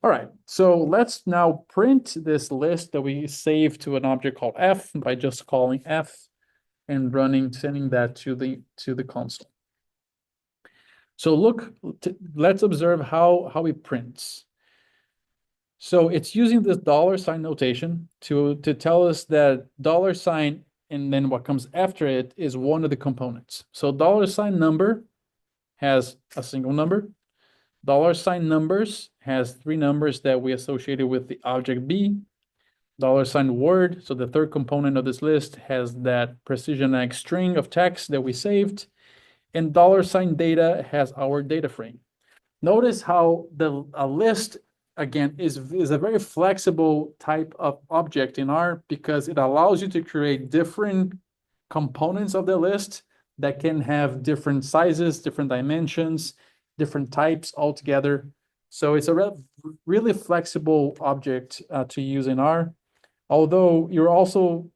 All right, so let's now print this list that we saved to an object called F by just calling F and sending that to the console. So look, let's observe how it prints. So it's using this $sign notation to tell us that $sign and then what comes after it is one of the components. So $sign number has a single number. $sign numbers has 3 numbers that we associated with the object B. $sign word, so the third component of this list has that precision ag string of text that we saved. And $sign data has our data frame. Notice how a list, again, is a very flexible type of object in R because it allows you to create different components of the list that can have different sizes, different dimensions, different types altogether. So it's a really flexible object to use in R. Although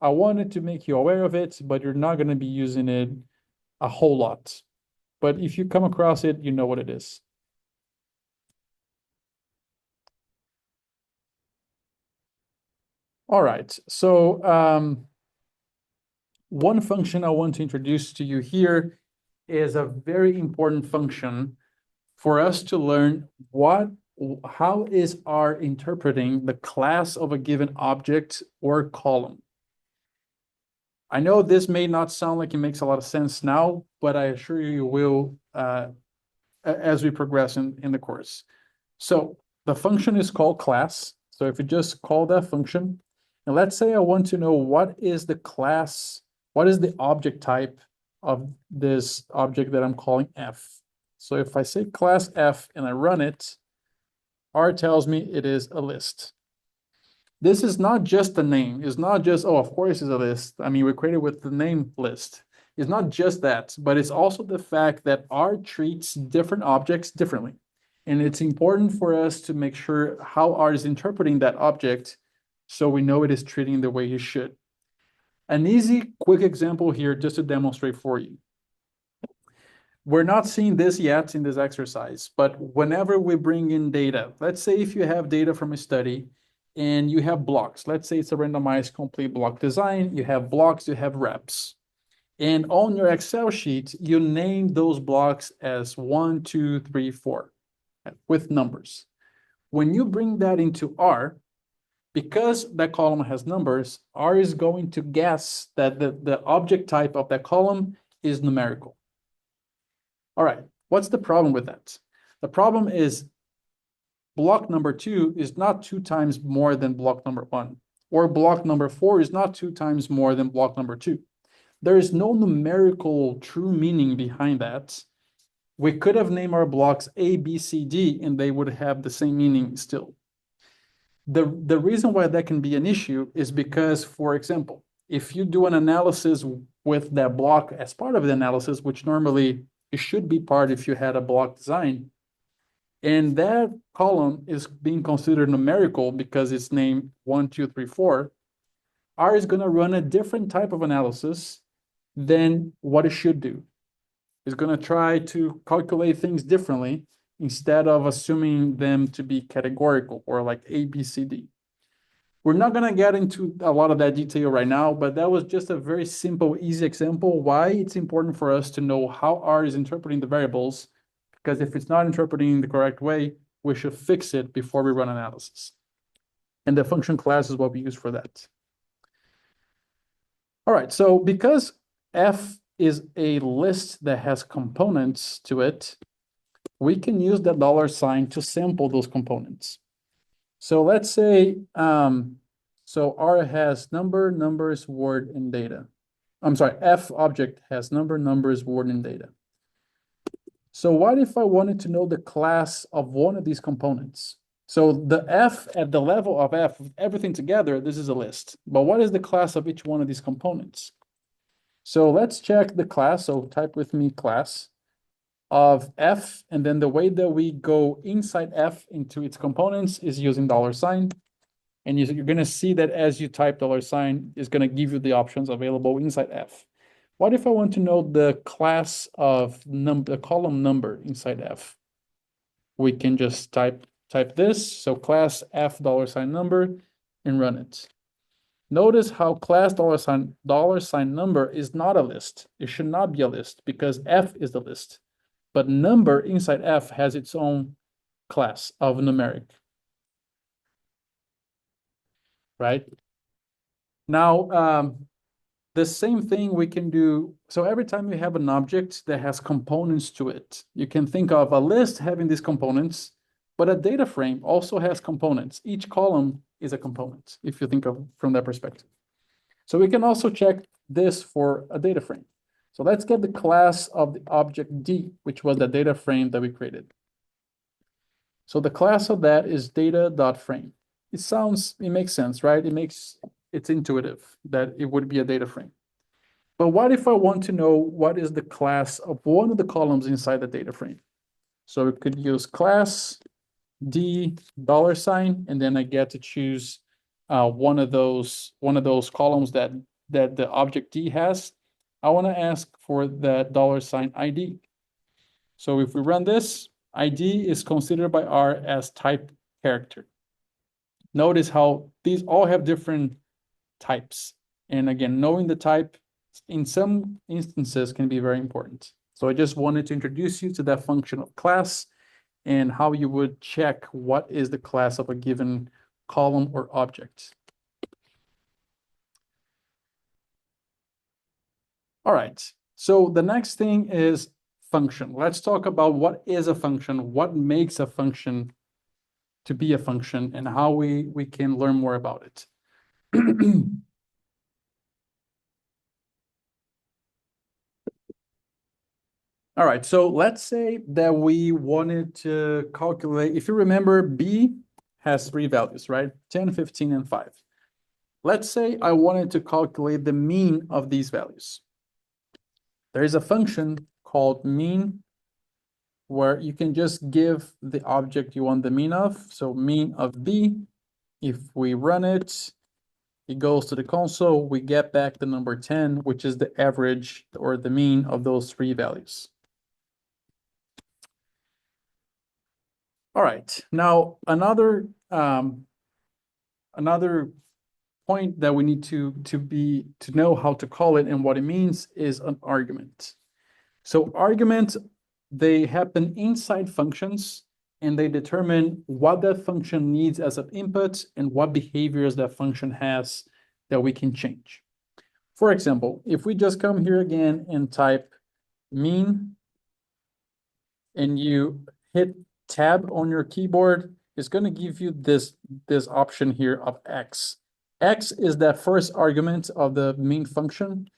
I wanted to make you aware of it, but you're not going to be using it a whole lot. But if you come across it, you know what it is. All right, so one function I want to introduce to you here is a very important function for us to learn how is R interpreting the class of a given object or column. I know this may not sound like it makes a lot of sense now, but I assure you will as we progress in the course. So the function is called class. So if you just call that function, and let's say I want to know what is the class, what is the object type of this object that I'm calling F. So if I say class F and I run it, R tells me it is a list. This is not just the name. It's not just, oh, of course it's a list. I mean, we created with the name list. It's not just that, but it's also the fact that R treats different objects differently. And it's important for us to make sure how R is interpreting that object so we know it is treating the way it should. An easy, quick example here just to demonstrate for you. We're not seeing this yet in this exercise, but whenever we bring in data, let's say if you have data from a study and you have blocks, let's say it's a randomized complete block design, you have blocks, you have reps. And on your Excel sheet, you name those blocks as 1, 2, 3, 4 with numbers. When you bring that into R, because that column has numbers, R is going to guess that the object type of that column is numerical. All right, what's the problem with that? The problem is block number 2 is not 2 times more than block number 1. or block number 4 is not 2 times more than block number 2. There is no numerical true meaning behind that. We could have named our blocks A, B, C, D, and they would have the same meaning still. The reason why that can be an issue is because, for example, if you do an analysis with that block as part of the analysis, which normally it should be part if you had a block design, and that column is being considered numerical because it's named 1, 2, 3, 4, R is going to run a different type of analysis than what it should do. It's going to try to calculate things differently instead of assuming them to be categorical or like A, B, C, D. We're not going to get into a lot of that detail right now, but that was just a very simple, easy example why it's important for us to know how R is interpreting the variables, because if it's not interpreting the correct way, we should fix it before we run analysis. And the function class is what we use for that. All right, so because F is a list that has components to it, we can use the $sign to sample those components. So let's say, so R has number, numbers, word, and data. I'm sorry, F object has number, numbers, word, and data. So what if I wanted to know the class of one of these components? So the F at the level of F, everything together, this is a list. But what is the class of each one of these components? So let's check the class. So type with me class of F, and then the way that we go inside F into its components is using $sign. And you're going to see that as you type $sign, it's going to give you the options available inside F. What if I want to know the class of the column number inside F? We can just type this. So class F $sign number and run it. Notice how class $sign number is not a list. It should not be a list because F is the list. But number inside F has its own class of numeric. Right? Now, the same thing we can do. So every time you have an object that has components to it, you can think of a list having these components, but a data frame also has components. Each column is a component, if you think of from that perspective. So we can also check this for a data frame. So let's get the class of the object D, which was the data frame that we created. So the class of that is data.frame. It makes sense, right? It's intuitive that it would be a data frame. But what if I want to know what is the class of one of the columns inside the data frame? So we could use class D $sign, and then I get to choose one of those columns that the object D has. I want to ask for that $sign ID. So if we run this, ID is considered by R as type character. Notice how these all have different types. And again, knowing the type in some instances can be very important. So I just wanted to introduce you to that function of class and how you would check what is the class of a given column or object. All right, so the next thing is function. Let's talk about what is a function, what makes a function to be a function, and how we can learn more about it. All right, so let's say that we wanted to calculate, if you remember, B has 3 values, right? 10, 15, and 5. Let's say I wanted to calculate the mean of these values. There is a function called mean where you can just give the object you want the mean of. So mean of B, if we run it, it goes to the console, we get back the number 10, which is the average or the mean of those 3 values. All right, now another point that we need to know how to call it and what it means is an argument. So arguments, they happen inside functions and they determine what that function needs as an input and what behaviors that function has that we can change. For example, if we just come here again and type mean and you hit tab on your keyboard, it's going to give you this option here of X. X is that first argument of the main function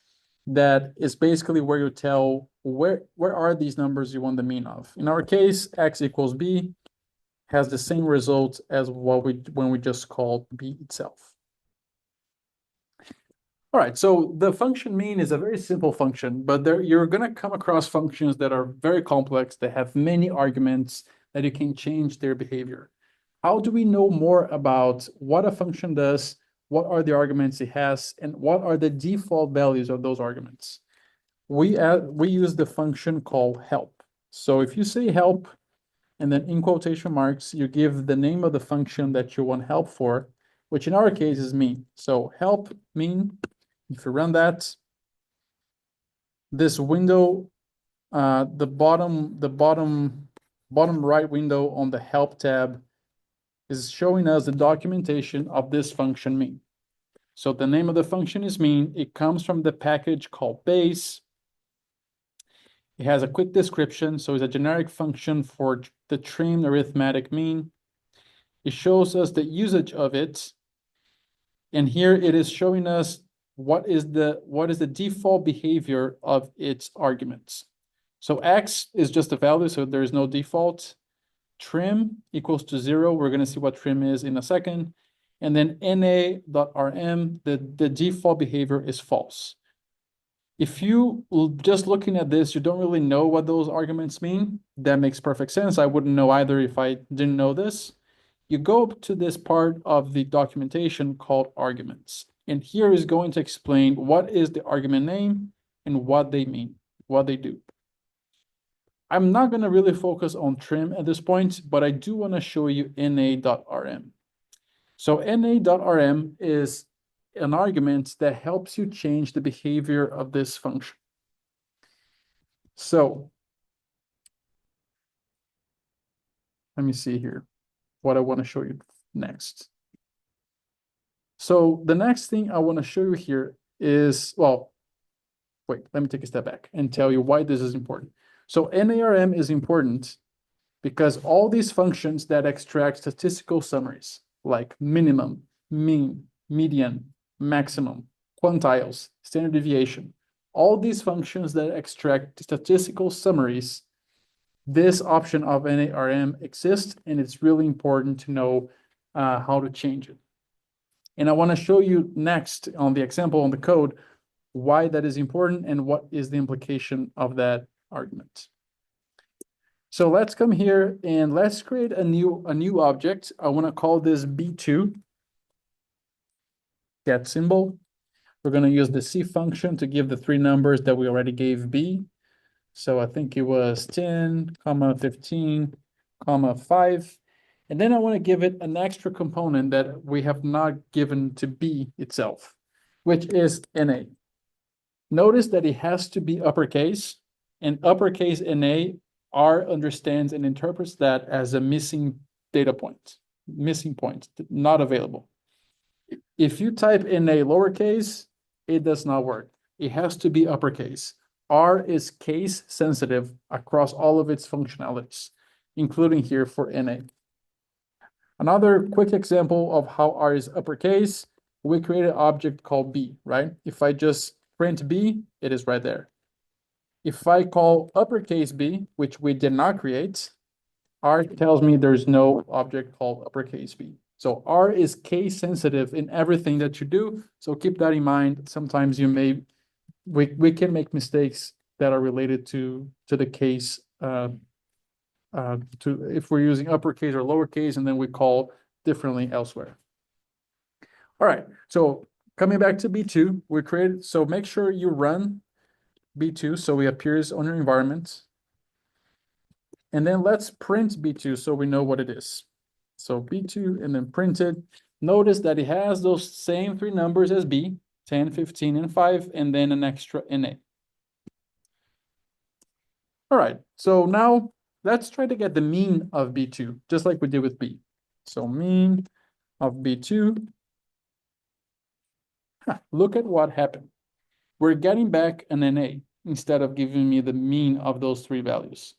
that is basically where you tell where are these numbers you want the mean of. In our case, X equals B has the same result as when we just called B itself. All right, so the function mean is a very simple function, but you're going to come across functions that are very complex, that have many arguments, that you can change their behavior. How do we know more about what a function does, what are the arguments it has, and what are the default values of those arguments? We use the function called help. So if you say help, and then in quotation marks, you give the name of the function that you want help for, which in our case is mean. So help mean. If you run that, this window, the bottom right window on the help tab is showing us the documentation of this function mean. So the name of the function is mean. It comes from the package called base. It has a quick description, so it's a generic function for the trimmed arithmetic mean. It shows us the usage of it, and here it is showing us what is the default behavior of its arguments. So X is just a value, so there is no default. Trim equals to 0. We're going to see what trim is in a second. And then na.rm, the default behavior is false. If you just looking at this, you don't really know what those arguments mean. That makes perfect sense. I wouldn't know either if I didn't know this. You go to this part of the documentation called arguments. And here is going to explain what is the argument name and what they mean, what they do. I'm not going to really focus on trim at this point, but I do want to show you na.rm. So na.rm is an argument that helps you change the behavior of this function. So let me see here what I want to show you next. So the next thing I want to show you here is, well, wait, let me take a step back and tell you why this is important. So NARM is important because all these functions that extract statistical summaries like minimum, mean, median, maximum, quantiles, standard deviation, all these functions that extract statistical summaries, this option of NARM exists, and it's really important to know how to change it. And I want to show you next on the example on the code why that is important and what is the implication of that argument. So let's come here and let's create a new object. I want to call this B2 get symbol. We're going to use the C function to give the three numbers that we already gave B. So I think it was 10, 15, 5. And then I want to give it an extra component that we have not given to B itself, which is NA. Notice that it has to be uppercase, and uppercase NA, R understands and interprets that as a missing data point, not available. If you type NA lowercase, it does not work. It has to be uppercase. R is case sensitive across all of its functionalities, including here for NA. Another quick example of how R is uppercase, we create an object called B, right? If I just print B, it is right there. If I call uppercase B, which we did not create, R tells me there's no object called uppercase B. So R is case sensitive in everything that you do. So keep that in mind. Sometimes we can make mistakes that are related to the case, if we're using uppercase or lowercase, and then we call differently elsewhere. All right, so coming back to B2, we created, so make sure you run B2 so it appears on your environment. And then let's print B2 so we know what it is. So B2 and then print it. Notice that it has those same three numbers as B, 10, 15, and 5, and then an extra NA. All right, so now let's try to get the mean of B2, just like we did with B. So mean of B2. Look at what happened. We're getting back an NA instead of giving me the mean of those three values.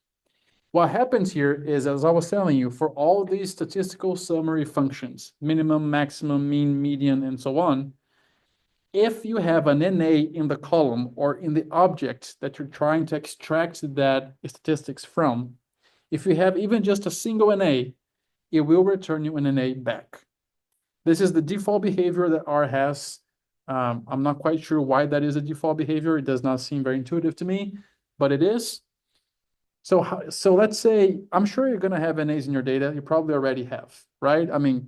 What happens here is, as I was telling you, for all these statistical summary functions, minimum, maximum, mean, median, and so on, if you have an NA in the column or in the object that you're trying to extract that statistics from, if you have even just a single NA, it will return you an NA back. This is the default behavior that R has. I'm not quite sure why that is a default behavior. It does not seem very intuitive to me, but it is. So let's say, I'm sure you're gonna have NAs in your data. You probably already have, right? I mean,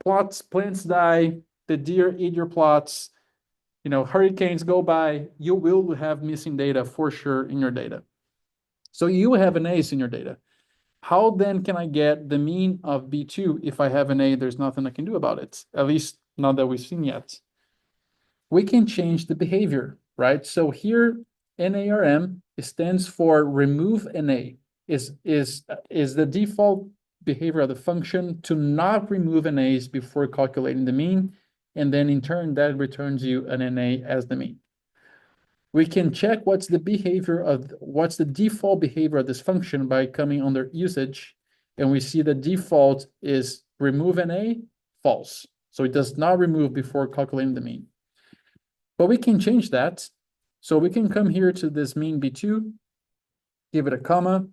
plants die, the deer eat your plots, hurricanes go by, you will have missing data for sure in your data. So you have NAs in your data. How then can I get the mean of B2 if I have an A, there's nothing I can do about it, at least not that we've seen yet. We can change the behavior, right? So here, NARM stands for remove NA, is the default behavior of the function to not remove NAs before calculating the mean, and then in turn, that returns you an NA as the mean. We can check what's the default behavior of this function by coming under usage, and we see the default is remove NA, false. So it does not remove before calculating the mean. But we can change that. So we can come here to this mean B2, give it a comma,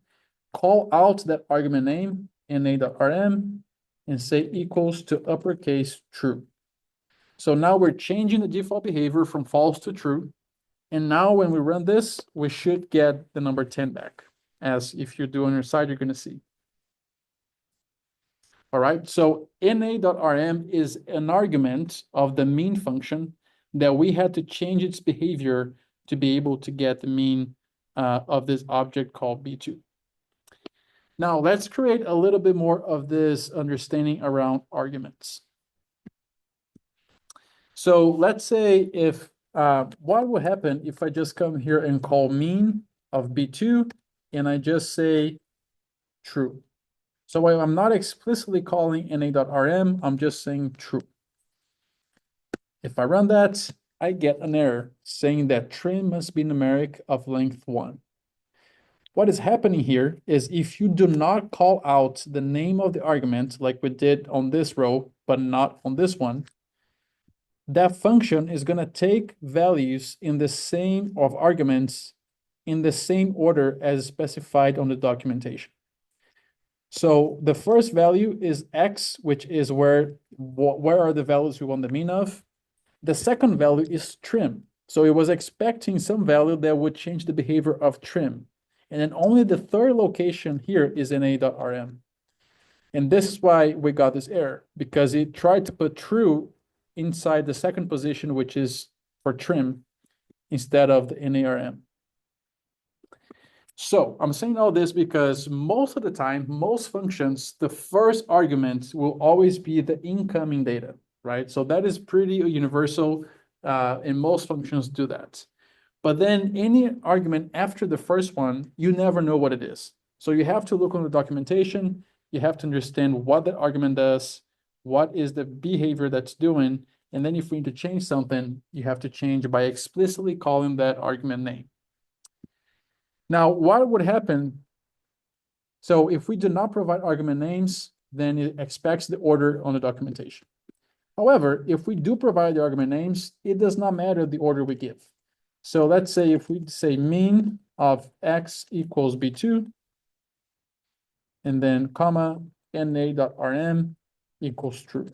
call out that argument name, na.rm, and say equals to uppercase true. So now we're changing the default behavior from false to true. And now when we run this, we should get the number 10 back. As if you do on your side, you're going to see. All right, so na.rm is an argument of the mean function that we had to change its behavior to be able to get the mean of this object called B2. Now let's create a little bit more of this understanding around arguments. So let's say if what would happen if I just come here and call mean of B2 and I just say true. So while I'm not explicitly calling na.rm, I'm just saying true. If I run that, I get an error saying that trim must be numeric of length 1. What is happening here is if you do not call out the name of the argument like we did on this row, but not on this one, that function is going to take values in the same of arguments in the same order as specified on the documentation. So the first value is x, which is where are the values we want the mean of. The second value is trim. So it was expecting some value that would change the behavior of trim. And then only the third location here is na.rm. And this is why we got this error, because it tried to put true inside the second position, which is for trim, instead of the NARM. So I'm saying all this because most of the time, most functions, the first argument will always be the incoming data, right? So that is pretty universal, and most functions do that. But then any argument after the first one, you never know what it is. So you have to look on the documentation, you have to understand what that argument does, what is the behavior that's doing, and then if we need to change something, you have to change by explicitly calling that argument name. Now, what would happen? So if we do not provide argument names, then it expects the order on the documentation. However, if we do provide the argument names, it does not matter the order we give. So let's say if we say mean of x equals B2, and then comma, na.rm equals true.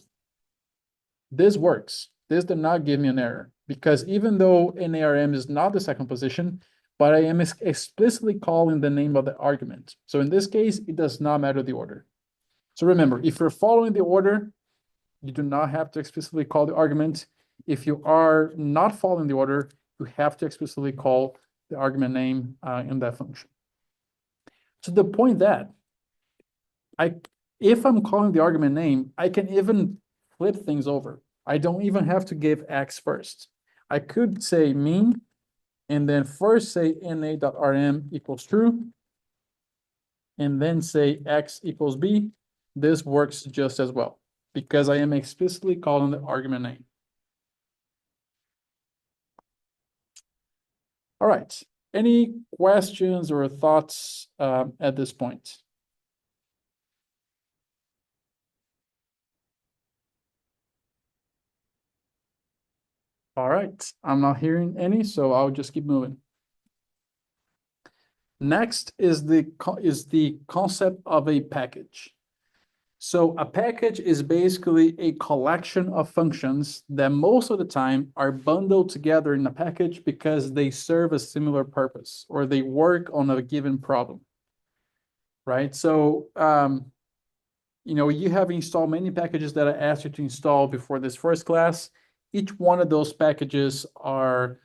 This works. This did not give me an error because even though NARM is not the second position, but I am explicitly calling the name of the argument. So in this case, it does not matter the order. So remember, if you're following the order, you do not have to explicitly call the argument. If you are not following the order, you have to explicitly call the argument name in that function. To the point that if I'm calling the argument name, I can even flip things over. I don't even have to give x first. I could say mean, and then first say na.rm equals true, and then say x equals b. This works just as well, because I am explicitly calling the argument name. All right, Any questions or thoughts at this point? All right, I'm not hearing any, so I'll just keep moving. Next is the concept of a package. So a package is basically a collection of functions that most of the time are bundled together in a package because they serve a similar purpose or they work on a given problem, right? So, you have installed many packages that I asked you to install before this first class. Each one of those packages are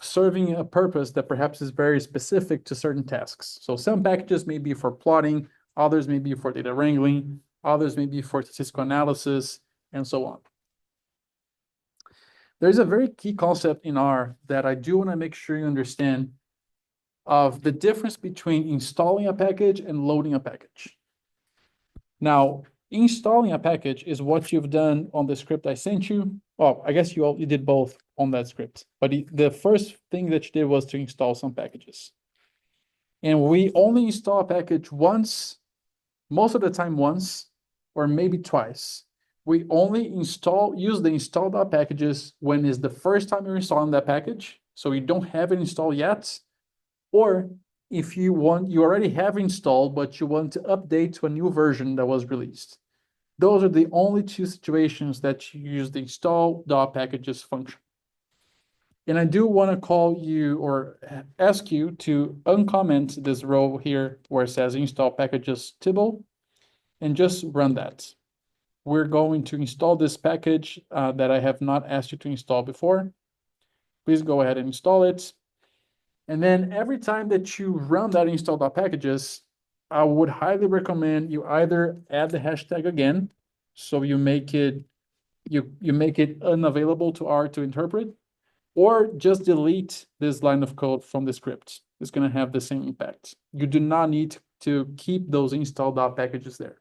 serving a purpose that perhaps is very specific to certain tasks. So some packages may be for plotting, others may be for data wrangling, others may be for statistical analysis, and so on. There's a very key concept in R that I do want to make sure you understand of the difference between installing a package and loading a package. Now, installing a package is what you've done on the script I sent you. Well, I guess you did both on that script, but the first thing that you did was to install some packages. And we only install a package once, most of the time once, or maybe twice. We only use the installed packages when it's the first time you're installing that package, so you don't have it installed yet, or if you already have installed, but you want to update to a new version that was released. Those are the only two situations that you use the install.packages function. And I do want to call you or ask you to uncomment this row here where it says install packages Tibble and just run that. We're going to install this package that I have not asked you to install before. Please go ahead and install it. And then every time that you run that install.packages, I would highly recommend you either add the hashtag again, so you make it unavailable to R to interpret, or just delete this line of code from the script. It's going to have the same impact. You do not need to keep those install.packages there.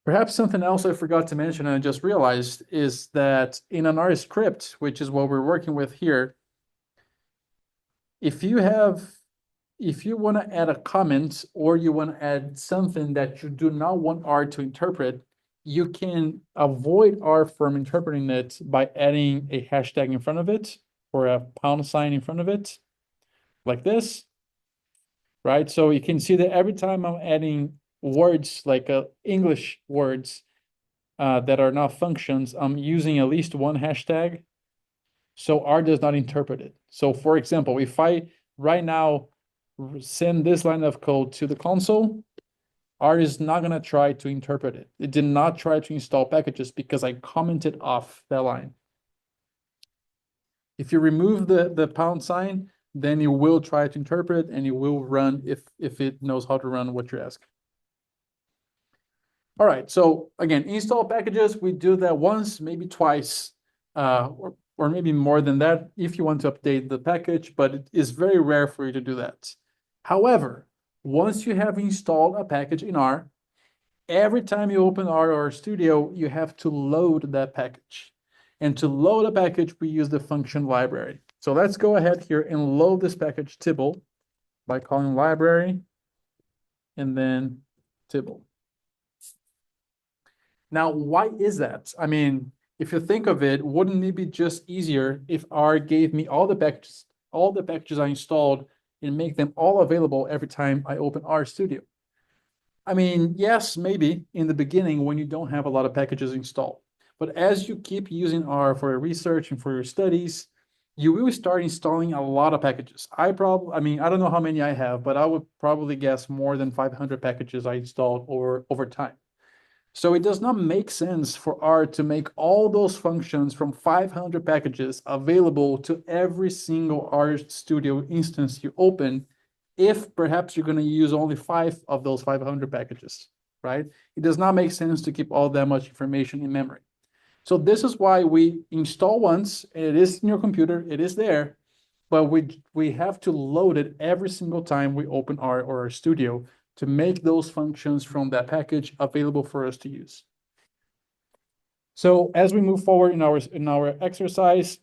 Perhaps something else I forgot to mention and I just realized is that in an R script, which is what we're working with here, if you want to add a comment or you want to add something that you do not want R to interpret, you can avoid R from interpreting it by adding a hashtag in front of it or a pound sign in front of it, like this, right? So you can see that every time I'm adding words like English words that are not functions, I'm using at least one hashtag, so R does not interpret it. So for example, if I right now send this line of code to the console, R is not going to try to interpret it. It did not try to install packages because I commented off that line. If you remove the pound sign, then it will try to interpret and it will run if it knows how to run what you're asking. All right, so again, install packages, we do that once, maybe twice, or maybe more than that if you want to update the package, but it is very rare for you to do that. However, once you have installed a package in R, every time you open R or Studio, you have to load that package. And to load a package, we use the function library. So let's go ahead here and load this package Tibble by calling library and then Tibble. Now, why is that? I mean, if you think of it, wouldn't it be just easier if R gave me all the packages I installed and make them all available every time I open R Studio? I mean, yes, maybe in the beginning when you don't have a lot of packages installed. But as you keep using R for your research and for your studies, you will start installing a lot of packages. I don't know how many I have, but I would probably guess more than 500 packages I installed over time. So it does not make sense for R to make all those functions from 500 packages available to every single R Studio instance you open, if perhaps you're going to use only 5 of those 500 packages, right? It does not make sense to keep all that much information in memory. So this is why we install once, and it is in your computer, it is there, but we have to load it every single time we open R or R Studio to make those functions from that package available for us to use. So as we move forward in our exercise,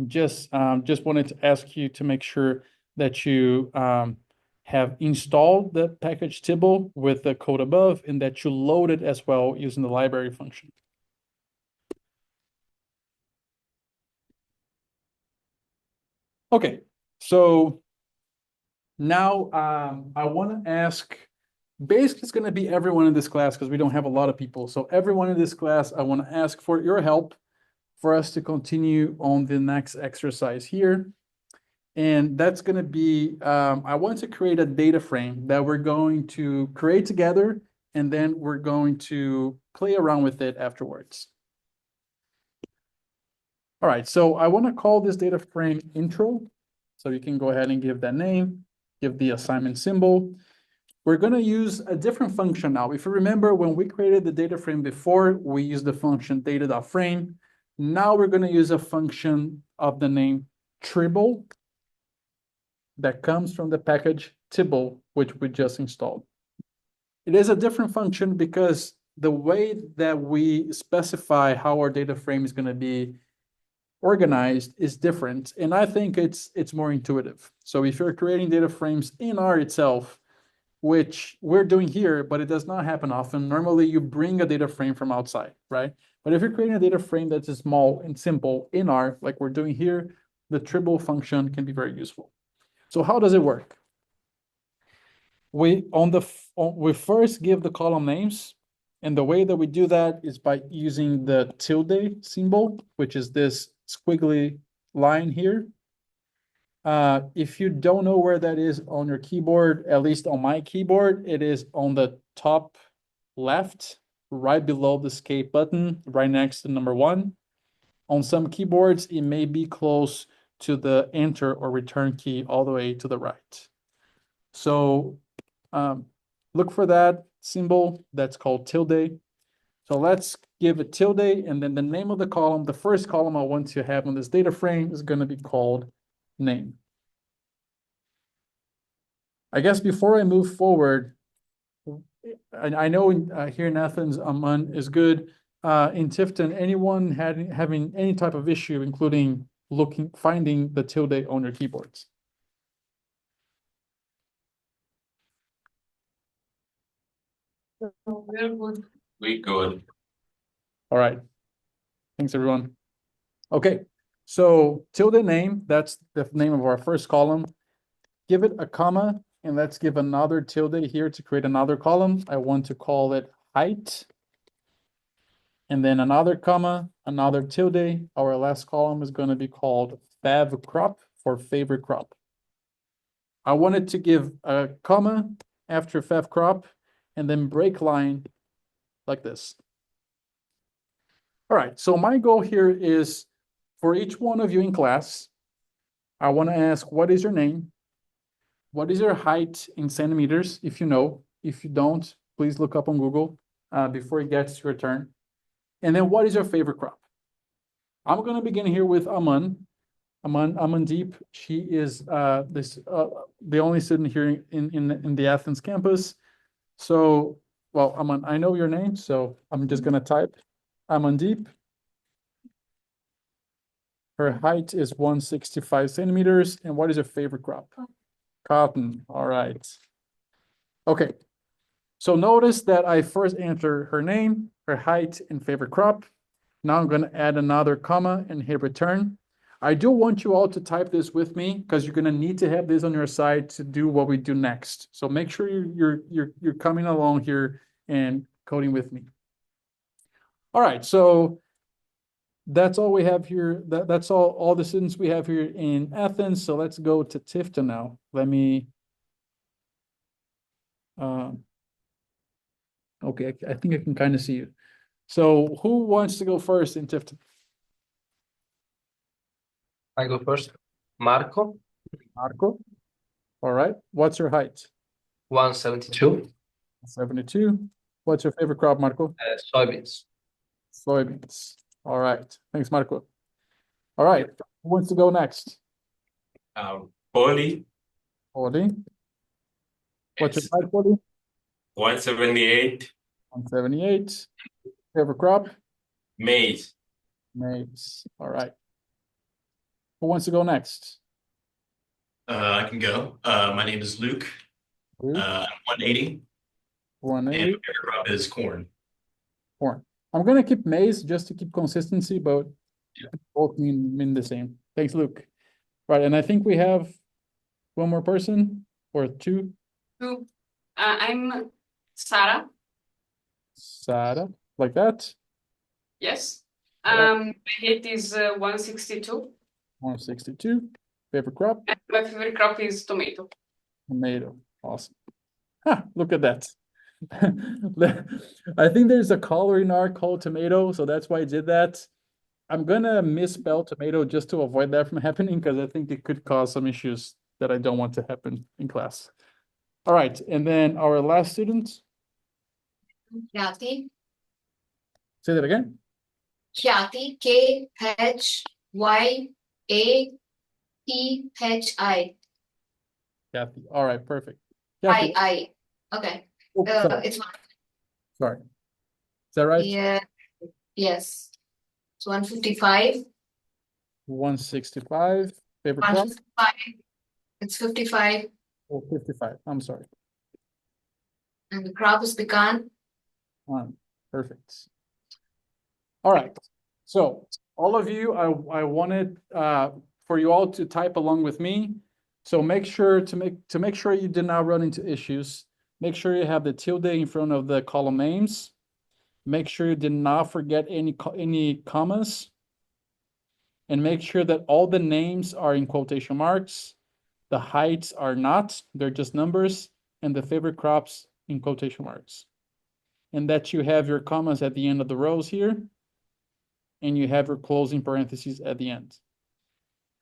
just wanted to ask you to make sure that you have installed the package Tibble with the code above and that you load it as well using the library function. Okay, so now I want to ask, basically it's going to be everyone in this class because we don't have a lot of people. So everyone in this class, I want to ask for your help for us to continue on the next exercise here. And that's going to be, I want to create a data frame that we're going to create together, and then we're going to play around with it afterwards. All right, so I want to call this data frame intro. So you can go ahead and give that name, give the assignment symbol. We're going to use a different function now. If you remember, when we created the data frame before, we used the function data.frame. Now we're going to use a function of the name Tribble that comes from the package Tibble, which we just installed. It is a different function because the way that we specify how our data frame is going to be organized is different, and I think it's more intuitive. So if you're creating data frames in R itself, which we're doing here, but it does not happen often. Normally you bring a data frame from outside, right? But if you're creating a data frame that's small and simple in R, like we're doing here, the Tribble function can be very useful. So how does it work? We first give the column names, and the way that we do that is by using the tilde symbol, which is this squiggly line here. If you don't know where that is on your keyboard, at least on my keyboard, it is on the top left, right below the escape button, right next to number 1. On some keyboards, it may be close to the enter or return key all the way to the right. So look for that symbol that's called tilde. So let's give it tilde, and then the name of the column, the first column I want to have on this data frame is going to be called name. I guess before I move forward, I know here in Athens, Aman is good. In Tifton, anyone having any type of issue, including finding the tilde on your keyboards? We good. All right. Thanks, everyone. Okay, so tilde name, that's the name of our first column. Give it a comma, and let's give another tilde here to create another column. I want to call it height. And then another comma, another tilde. Our last column is going to be called fav crop for favorite crop. I wanted to give a comma after fav crop and then break line like this. All right, so my goal here is for each one of you in class, I want to ask, what is your name? What is your height in centimeters, if you know? If you don't, please look up on Google before it gets to your turn. And then what is your favorite crop? I'm going to begin here with Aman. Amandeep. She is the only student here in the Athens campus. So, well, Aman, I know your name, so I'm just going to type Amandeep. Her height is 165 centimeters. And what is your favorite crop? Cotton. All right. Okay. So notice that I first enter her name, her height, and favorite crop. Now I'm going to add another comma and hit return. I do want you all to type this with me because you're going to need to have this on your side to do what we do next. So make sure you're coming along here and coding with me. All right, so that's all we have here. That's all the students we have here in Athens. So let's go to Tifton now. Let me. Okay, I think I can kind of see you. So who wants to go first in Tifton? I go first. Marco, Marco. All right. What's your height? 172. 72. What's your favorite crop, Marco? Soybeans. Soybeans. All right. Thanks, Marco. All right. Who wants to go next? Poly, Oli. What's your it's height, Oli? 178. 178. Favorite crop? Maize. Maize. All right. Who wants to go next? I can go. My name is Luke. Luke, I'm 180, and 180. my favorite crop is corn. Corn. I'm gonna keep maize just to keep consistency, but both mean the same. Thanks, Luke. Right, and I think we have one more person or two. Two. I'm Sarah. Sarah, like that. Yes. Alright. My height is 162. 162. Favorite crop? And my favorite crop is tomato. Tomato. Awesome. Ha, look at that. I think there's a color in R called tomato, so that's why I did that. I'm gonna misspell tomato just to avoid that from happening because I think it could cause some issues that I don't want to happen in class. All right, and then our last student, Khyati, say that again. Khyati, Khyati. Kathy. All right, perfect. Kathy, I. Okay. oops, sorry. It's fine. Sorry. Is that right? Yeah. Yes. It's 155. 165. Favorite crop? 155. It's 55. Oh, 55. I'm sorry. And the crop is pecan. Perfect. All right. So all of you, I wanted for you all to type along with me. So make sure to make sure you did not run into issues. Make sure you have the tilde in front of the column names. Make sure you did not forget any commas. And make sure that all the names are in quotation marks. The heights are not, they're just numbers, and the favorite crops in quotation marks. And that you have your commas at the end of the rows here, and you have your closing parentheses at the end.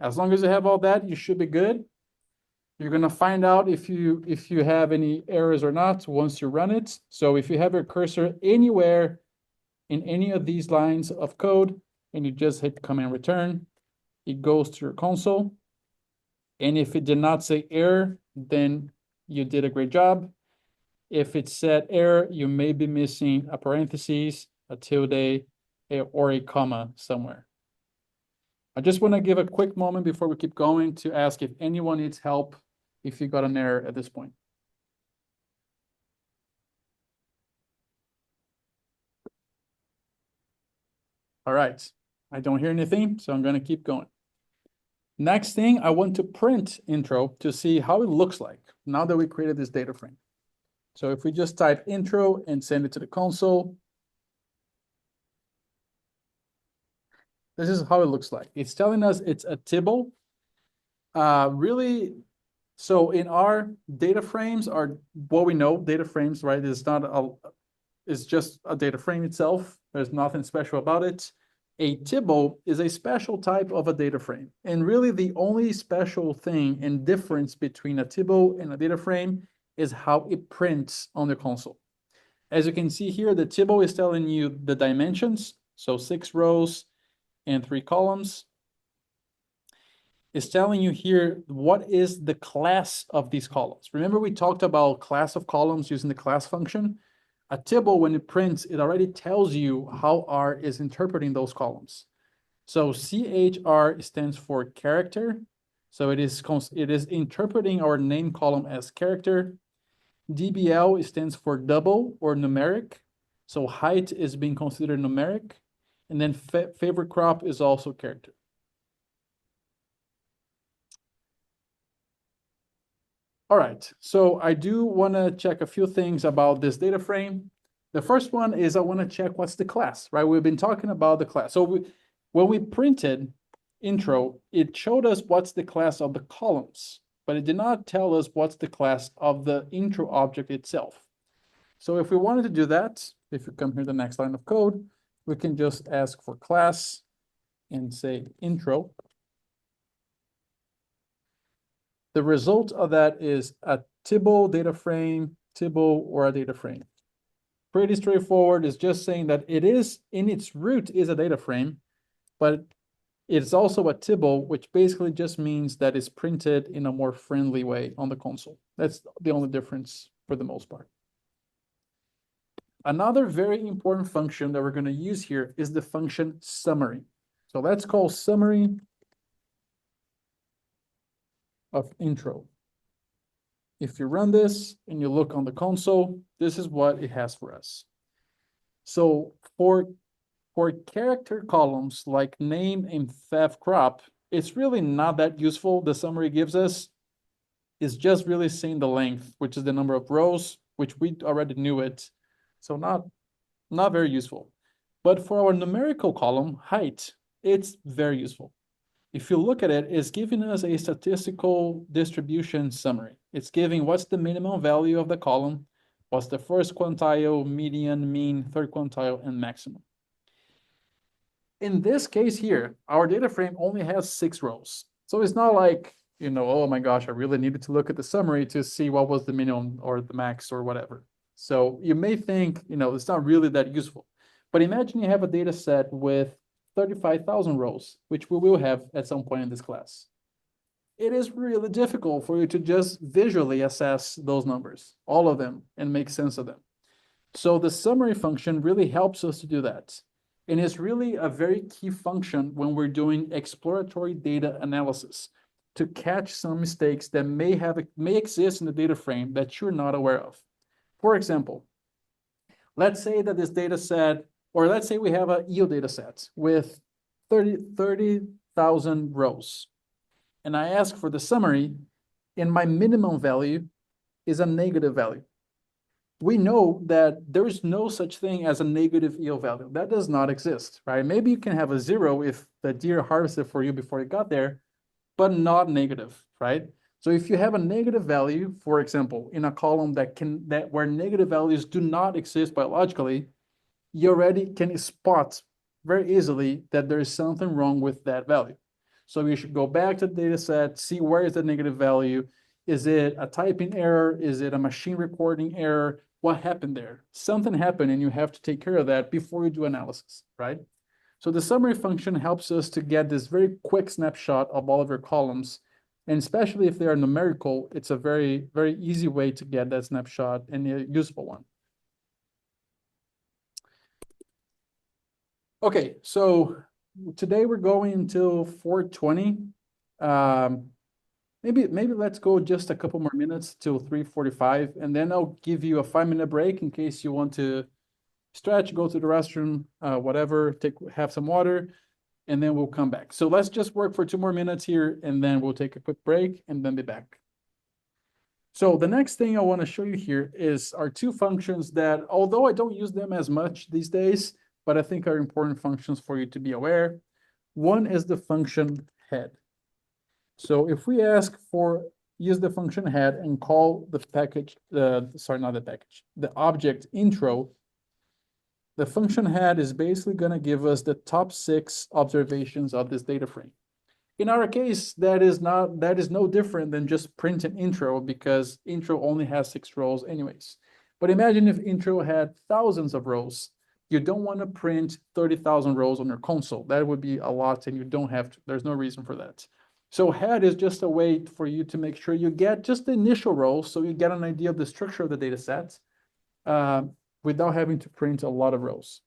As long as you have all that, you should be good. You're gonna find out if you have any errors or not once you run it. So if you have your cursor anywhere in any of these lines of code, and you just hit command return, it goes to your console. And if it did not say error, then you did a great job. If it said error, you may be missing a parentheses, a tilde, or a comma somewhere. I just want to give a quick moment before we keep going to ask if anyone needs help if you got an error at this point. All right, I don't hear anything, so I'm going to keep going. Next thing, I want to print intro to see how it looks like now that we created this data frame. So if we just type intro and send it to the console, this is how it looks like. It's telling us it's a tibble. Really, so in our data frames are what we know, data frames, right? It's just a data frame itself. There's nothing special about it. A tibble is a special type of a data frame. And really the only special thing and difference between a tibble and a data frame is how it prints on the console. As you can see here, the tibble is telling you the dimensions, so 6 rows and 3 columns. It's telling you here what is the class of these columns. Remember we talked about class of columns using the class function? A tibble, when it prints, it already tells you how R is interpreting those columns. So CHR stands for character. So it is interpreting our name column as character. DBL stands for double or numeric. So height is being considered numeric. And then favorite crop is also character. All right, so I do want to check a few things about this data frame. The first one is I want to check what's the class, right? We've been talking about the class. So when we printed intro, it showed us what's the class of the columns, but it did not tell us what's the class of the intro object itself. So if we wanted to do that, if you come here to the next line of code, we can just ask for class and say intro. The result of that is a tibble data frame, tibble, or a data frame. Pretty straightforward. It's just saying that it is, in its root, is a data frame, but it's also a tibble, which basically just means that it's printed in a more friendly way on the console. That's the only difference for the most part. Another very important function that we're going to use here is the function summary. So let's call summary of intro. If you run this and you look on the console, this is what it has for us. So for character columns like name and faf crop, it's really not that useful. The summary gives us is just really saying the length, which is the number of rows, which we already knew it. So not very useful. But for our numerical column, height, it's very useful. If you look at it, it's giving us a statistical distribution summary. It's giving what's the minimum value of the column, what's the first quantile, median, mean, third quantile, and maximum. In this case here, our data frame only has 6 rows. So it's not like, oh my gosh, I really needed to look at the summary to see what was the minimum or the max or whatever. So you may think, it's not really that useful. But imagine you have a data set with 35,000 rows, which we will have at some point in this class. It is really difficult for you to just visually assess those numbers, all of them, and make sense of them. So the summary function really helps us to do that. And it's really a very key function when we're doing exploratory data analysis to catch some mistakes that may exist in the data frame that you're not aware of. For example, let's say that this data set, or let's say we have a yield data set with 30,000 rows. And I ask for the summary, and my minimum value is a negative value. We know that there is no such thing as a negative yield value. That does not exist, right? Maybe you can have a 0 if the deer harvested for you before you got there, but not negative, right? So if you have a negative value, for example, in a column where negative values do not exist biologically, you already can spot very easily that there is something wrong with that value. So you should go back to the data set, see where is the negative value. Is it a typing error? Is it a machine recording error? What happened there? Something happened and you have to take care of that before you do analysis, right? So the summary function helps us to get this very quick snapshot of all of your columns. And especially if they are numerical, it's a very, very easy way to get that snapshot and a useful one. Okay, so today we're going until 4:20. Maybe let's go just a couple more minutes till 3:45, and then I'll give you a 5-minute break in case you want to stretch, go to the restroom, whatever, have some water, and then we'll come back. So let's just work for 2 more minutes here, and then we'll take a quick break and then be back. So the next thing I want to show you here is our 2 functions that, although I don't use them as much these days, but I think are important functions for you to be aware. One is the function head. So if we use the function head and call the package, the object intro, the function head is basically going to give us the top 6 observations of this data frame. In our case, that is no different than just print an intro because intro only has 6 rows anyways. But imagine if intro had thousands of rows. You don't want to print 30,000 rows on your console. That would be a lot and you don't have to. There's no reason for that. So head is just a way for you to make sure you get just the initial rows so you get an idea of the structure of the data set without having to print a lot of rows.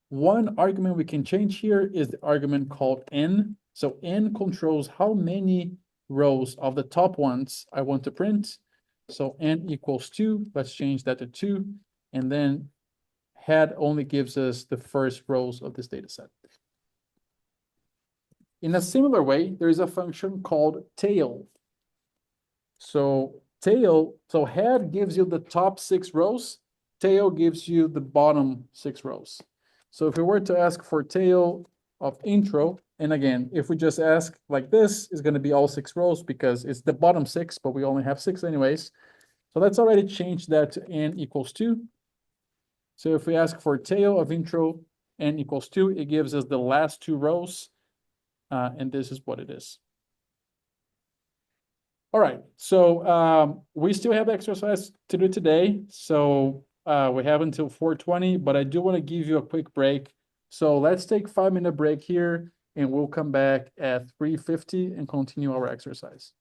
One argument we can change here is the argument called n. So n controls how many rows of the top ones I want to print. So n equals 2. Let's change that to 2. And then head only gives us the first rows of this data set. In a similar way, there is a function called tail. So head gives you the top 6 rows, tail gives you the bottom 6 rows. So if we were to ask for tail of intro, and again, if we just ask like this, it's going to be all 6 rows because it's the bottom 6, but we only have 6 anyways. So let's already change that to n equals 2. So if we ask for tail of intro, n equals 2, it gives us the last 2 rows. And this is what it is. All right, so we still have exercise to do today. So we have until 4:20, but I do want to give you a quick break. So let's take 5-minute break here and we'll come back at 3:50 and continue our exercise.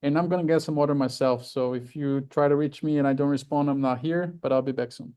And I'm gonna get some water myself, so if you try to reach me and I don't respond, I'm not here, but I'll be back soon.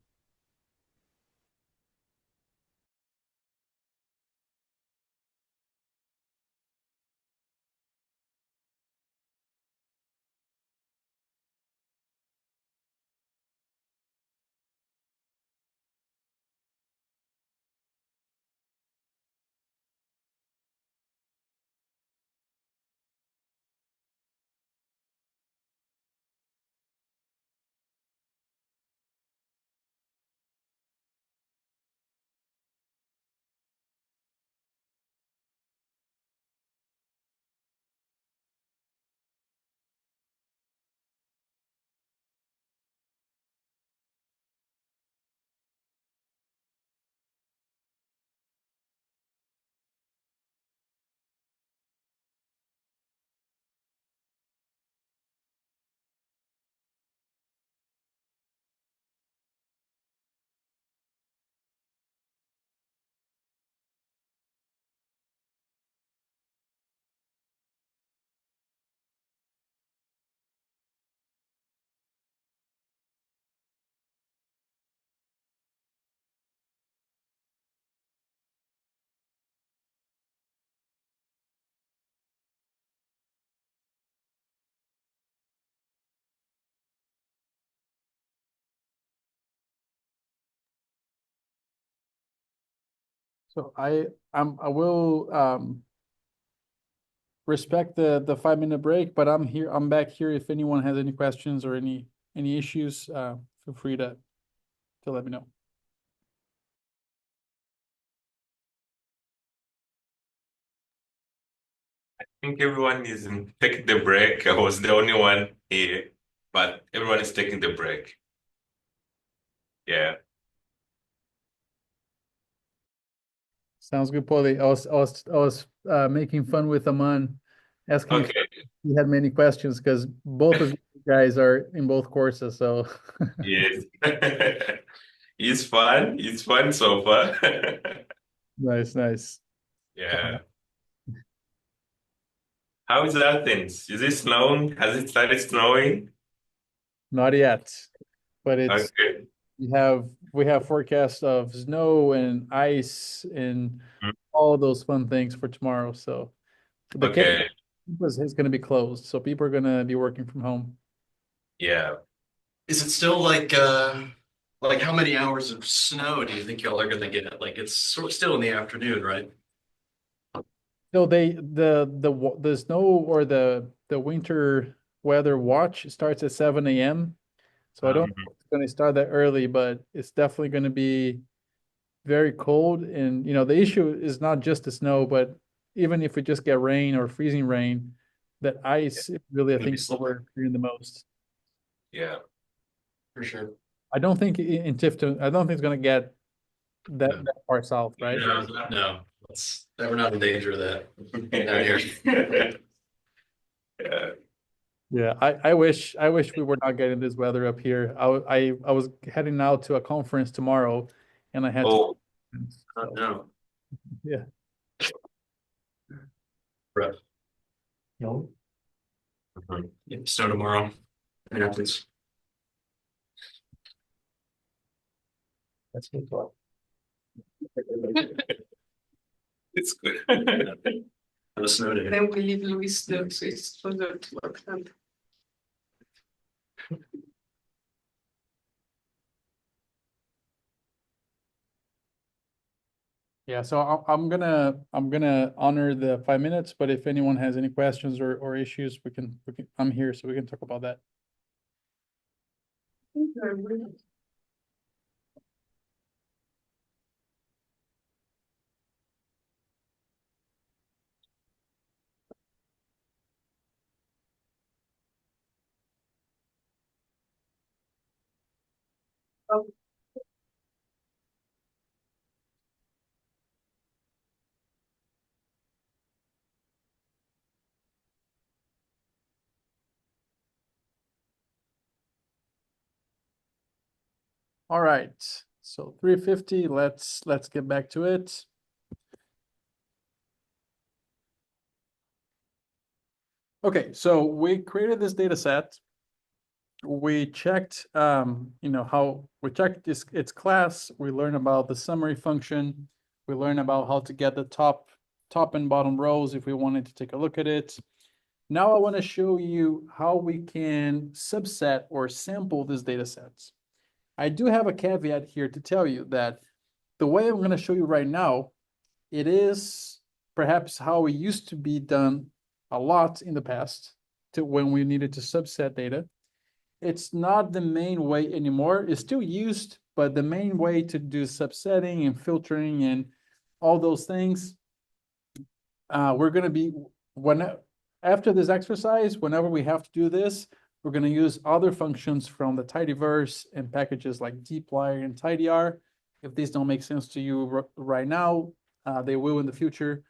So I will respect the 5 minute break, but I'm back here if anyone has any questions or any issues, feel free to let me know. I think everyone is taking the break. I was the only one here, but everyone is taking the break. Yeah. Sounds good, Paulie. I was making fun with Aman, asking if Okay. he had many questions because both of you guys are in both courses, so Yes. It's fun. It's fun so far. nice. Yeah. How is Athens? Is it snowing? Has it started snowing? Not yet, but it's Okay. we have forecasts of snow and ice and Mm. all those fun things for tomorrow. So the Okay. campus is going to be closed, so people are going to be working from home. Yeah. Is it still like how many hours of snow do you think y'all are gonna get? Like it's still in the afternoon, right? So the snow or the winter weather watch starts at 7 a.m. So I don't Um, know if it's going to start that early, but it's definitely going to be very cold. And the issue is not just the snow, but even if we just get rain or freezing rain, that ice is really, I Gonna be think, what we're slippery. fearing the most. yeah. For sure. I don't think in Tifton, I don't think it's going to get No. that far south, right? No, we're not in danger of that down here. Yeah. Yeah, I wish we were not getting this weather up here. I was heading out to a conference tomorrow, and I had Oh, to. Oh, So, no. yeah. Rough. No. mhm. Yeah, snow tomorrow. Minneapolis. That's good thought. It's good. Have a snow day. Then we leave Luis there, so it's further to work. Yeah, so I'm gonna honor the 5 minutes, but if anyone has any questions or issues, I'm here so we can talk about that. All right, so 3:50. Let's get back to it. Okay, so we created this data set. We checked, how we checked its class. We learned about the summary function. We learned about how to get the top and bottom rows if we wanted to take a look at it. Now I want to show you how we can subset or sample these data sets. I do have a caveat here to tell you that the way I'm going to show you right now, it is perhaps how it used to be done a lot in the past to when we needed to subset data. It's not the main way anymore. It's still used, but the main way to do subsetting and filtering and all those things, we're going to be, after this exercise, whenever we have to do this, we're going to use other functions from the tidyverse and packages like dplyr and tidyr. If these don't make sense to you right now, they will in the future.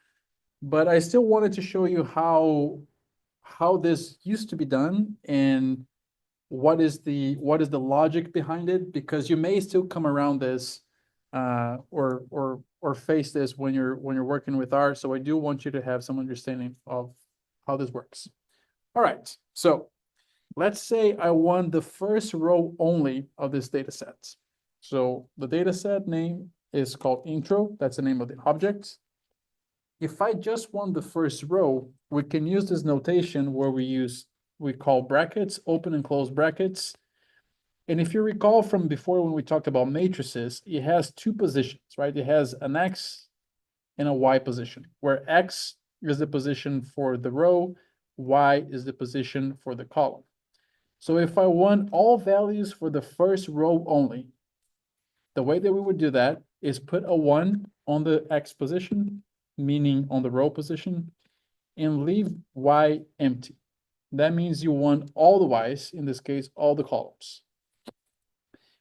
But I still wanted to show you how this used to be done and what is the logic behind it, because you may still come around this or face this when you're working with R. So I do want you to have some understanding of how this works. All right, so let's say I want the first row only of this data set. So the data set name is called intro. That's the name of the object. If I just want the first row, we can use this notation where we call brackets, open and close brackets. And if you recall from before when we talked about matrices, it has two positions, right? It has an X and a Y position, where X is the position for the row, Y is the position for the column. So if I want all values for the first row only, the way that we would do that is put a 1 on the X position, meaning on the row position, and leave Y empty. That means you want all the Ys, in this case, all the columns,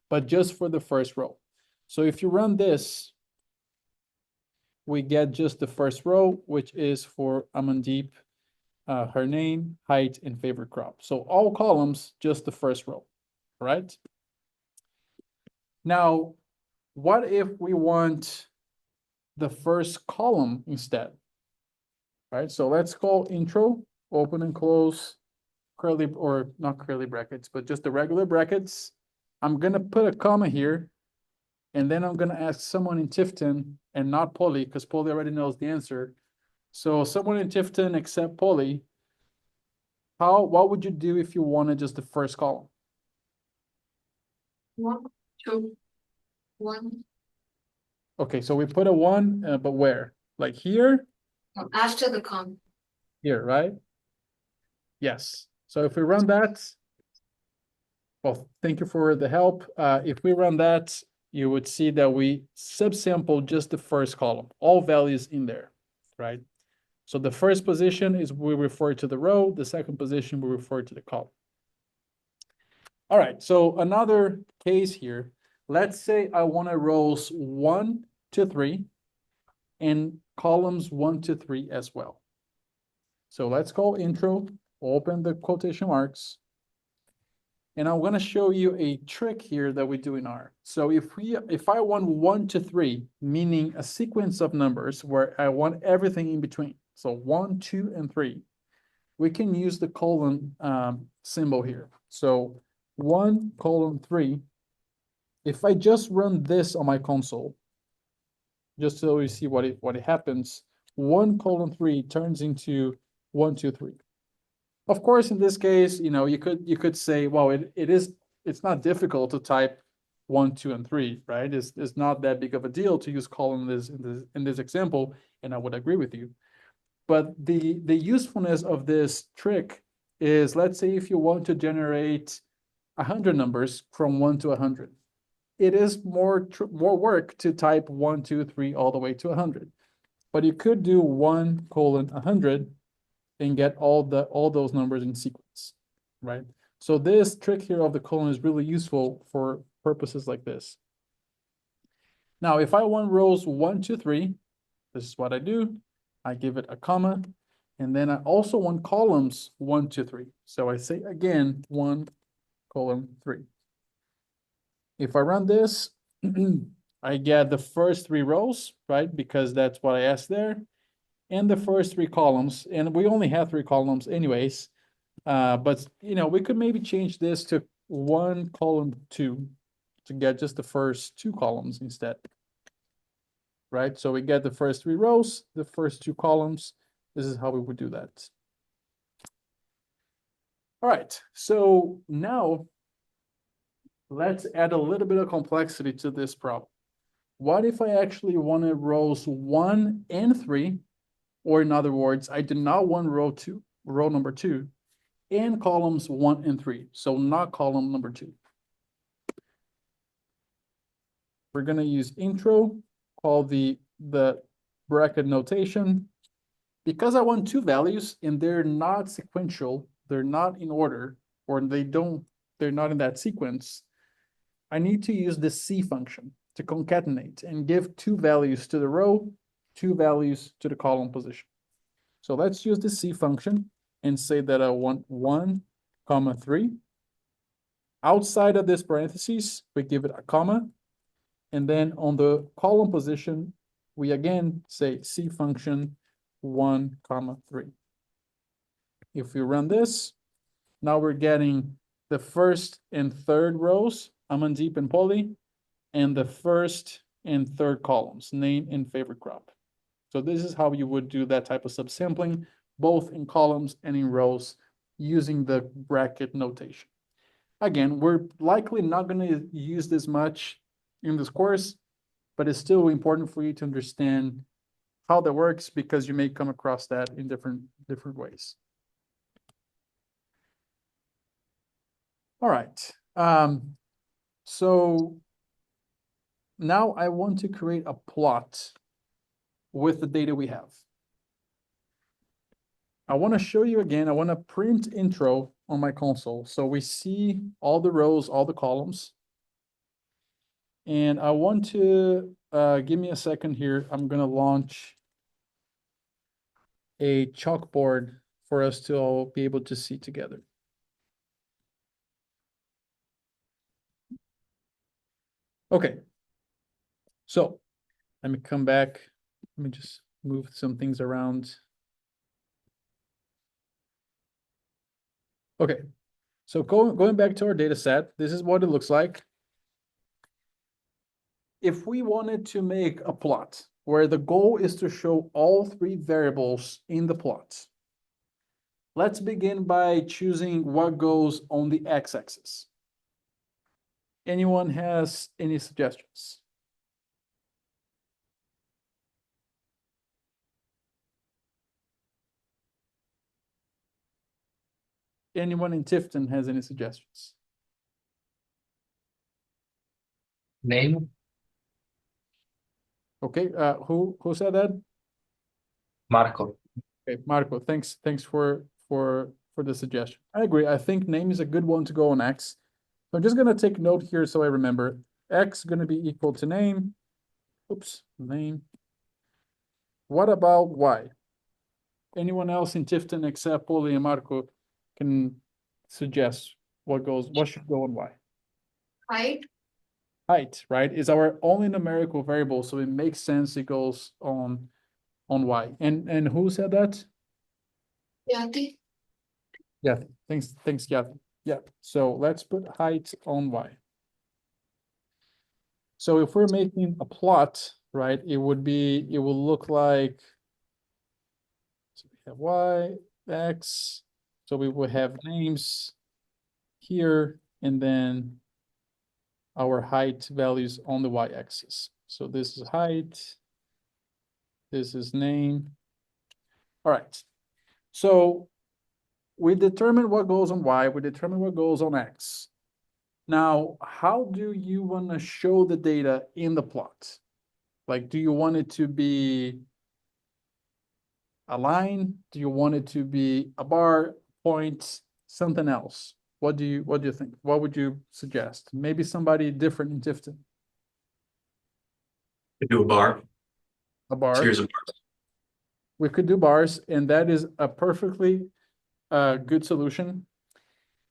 but just for the first row. So if you run this, we get just the first row, which is for Amandeep, her name, height, and favorite crop. So all columns, just the first row, right? Now, what if we want the first column instead? Right, so let's call intro, open and close, curly, or not curly brackets, but just the regular brackets. I'm gonna put a comma here, and then I'm gonna ask someone in Tifton and not Polly, because Polly already knows the answer. So someone in Tifton except Polly, what would you do if you wanted just the first column? 1, 2, 1 Okay, so we put a 1, but where? Like here? after the comma. Here, right? Yes. So if we run that, well, thank you for the help. If we run that, you would see that we subsample just the first column, all values in there, right? So the first position is we refer to the row, the second position we refer to the column. All right, so another case here. Let's say I want to rows 1 to 3 and columns 1 to 3 as well. So let's call intro, open the quotation marks. And I'm going to show you a trick here that we do in R. So if I want 1 to 3, meaning a sequence of numbers where I want everything in between, so 1, 2, and 3, we can use the colon symbol here. So 1, colon 3, if I just run this on my console, just so you see what it happens, 1, colon 3 turns into 1, 2, 3. Of course, in this case, you could say, well, it's not difficult to type 1, 2, and 3, right? It's not that big of a deal to use colon in this example, and I would agree with you. But the usefulness of this trick is, let's say if you want to generate 100 numbers from 1 to 100, it is more work to type 1, 2, 3 all the way to 100. But you could do 1, colon 100 and get all those numbers in sequence, right? So this trick here of the colon is really useful for purposes like this. Now, if I want rows 1, 2, 3, this is what I do. I give it a comma, and then I also want columns 1, 2, 3. So I say again 1, column 3. If I run this, I get the first 3 rows, right? Because that's what I asked there. and the first three columns, and we only have three columns anyways. But we could maybe change this to 1 column 2 to get just the first 2 columns instead. Right? So we get the first 3 rows, the first 2 columns. This is how we would do that. All right, so now let's add a little bit of complexity to this problem. What if I actually wanted rows 1 and 3, or in other words, I do not want row number 2, and columns 1 and 3, so not column number 2. We're gonna use intro, call the bracket notation. Because I want 2 values and they're not sequential, they're not in order, or they're not in that sequence, I need to use the C function to concatenate and give 2 values to the row, 2 values to the column position. So let's use the C function and say that I want 1, 3. Outside of this parentheses, we give it a comma. And then on the column position, we again say C function 1, 3. If we run this, now we're getting the first and third rows, Amandeep and Polly, and the first and third columns, name and favorite crop. So this is how you would do that type of subsampling, both in columns and in rows, using the bracket notation. Again, we're likely not going to use this much in this course, but it's still important for you to understand how that works, because you may come across that in different ways. All right. So now I want to create a plot with the data we have. I want to show you again, I want to print intro on my console so we see all the rows, all the columns. And I want to, give me a second here, I'm going to launch a chalkboard for us to all be able to see together. Okay, so let me come back. Let me just move some things around. Okay, so going back to our data set, this is what it looks like. If we wanted to make a plot where the goal is to show all 3 variables in the plot, let's begin by choosing what goes on the x-axis. Anyone has any suggestions? Anyone in Tifton has any suggestions? Name, Okay, who said that? Marco. Okay, Marco, thanks for the suggestion. I agree. I think name is a good one to go on X. So I'm just gonna take note here so I remember. X gonna be equal to name. Oops, name. What about Y? Anyone else in Tifton except Poli and Marco can suggest what should go on Y? Height, Height, right, is our only numerical variable, so it makes sense it goes on Y. And who said that? Yati, Yeah, thanks, Kathy. Yeah, so let's put height on Y. So if we're making a plot, right, it will look like, so we have Y, X, so we will have names here, and then our height values on the Y-axis. So this is height, this is name. All right, so we determine what goes on Y, we determine what goes on X. Now, how do you want to show the data in the plot? Like, do you want it to be a line? Do you want it to be a bar, point, something else? What do you think? What would you suggest? Maybe somebody different in Tifton. Do a bar. A bar. Series of bars. We could do bars, and that is a perfectly good solution.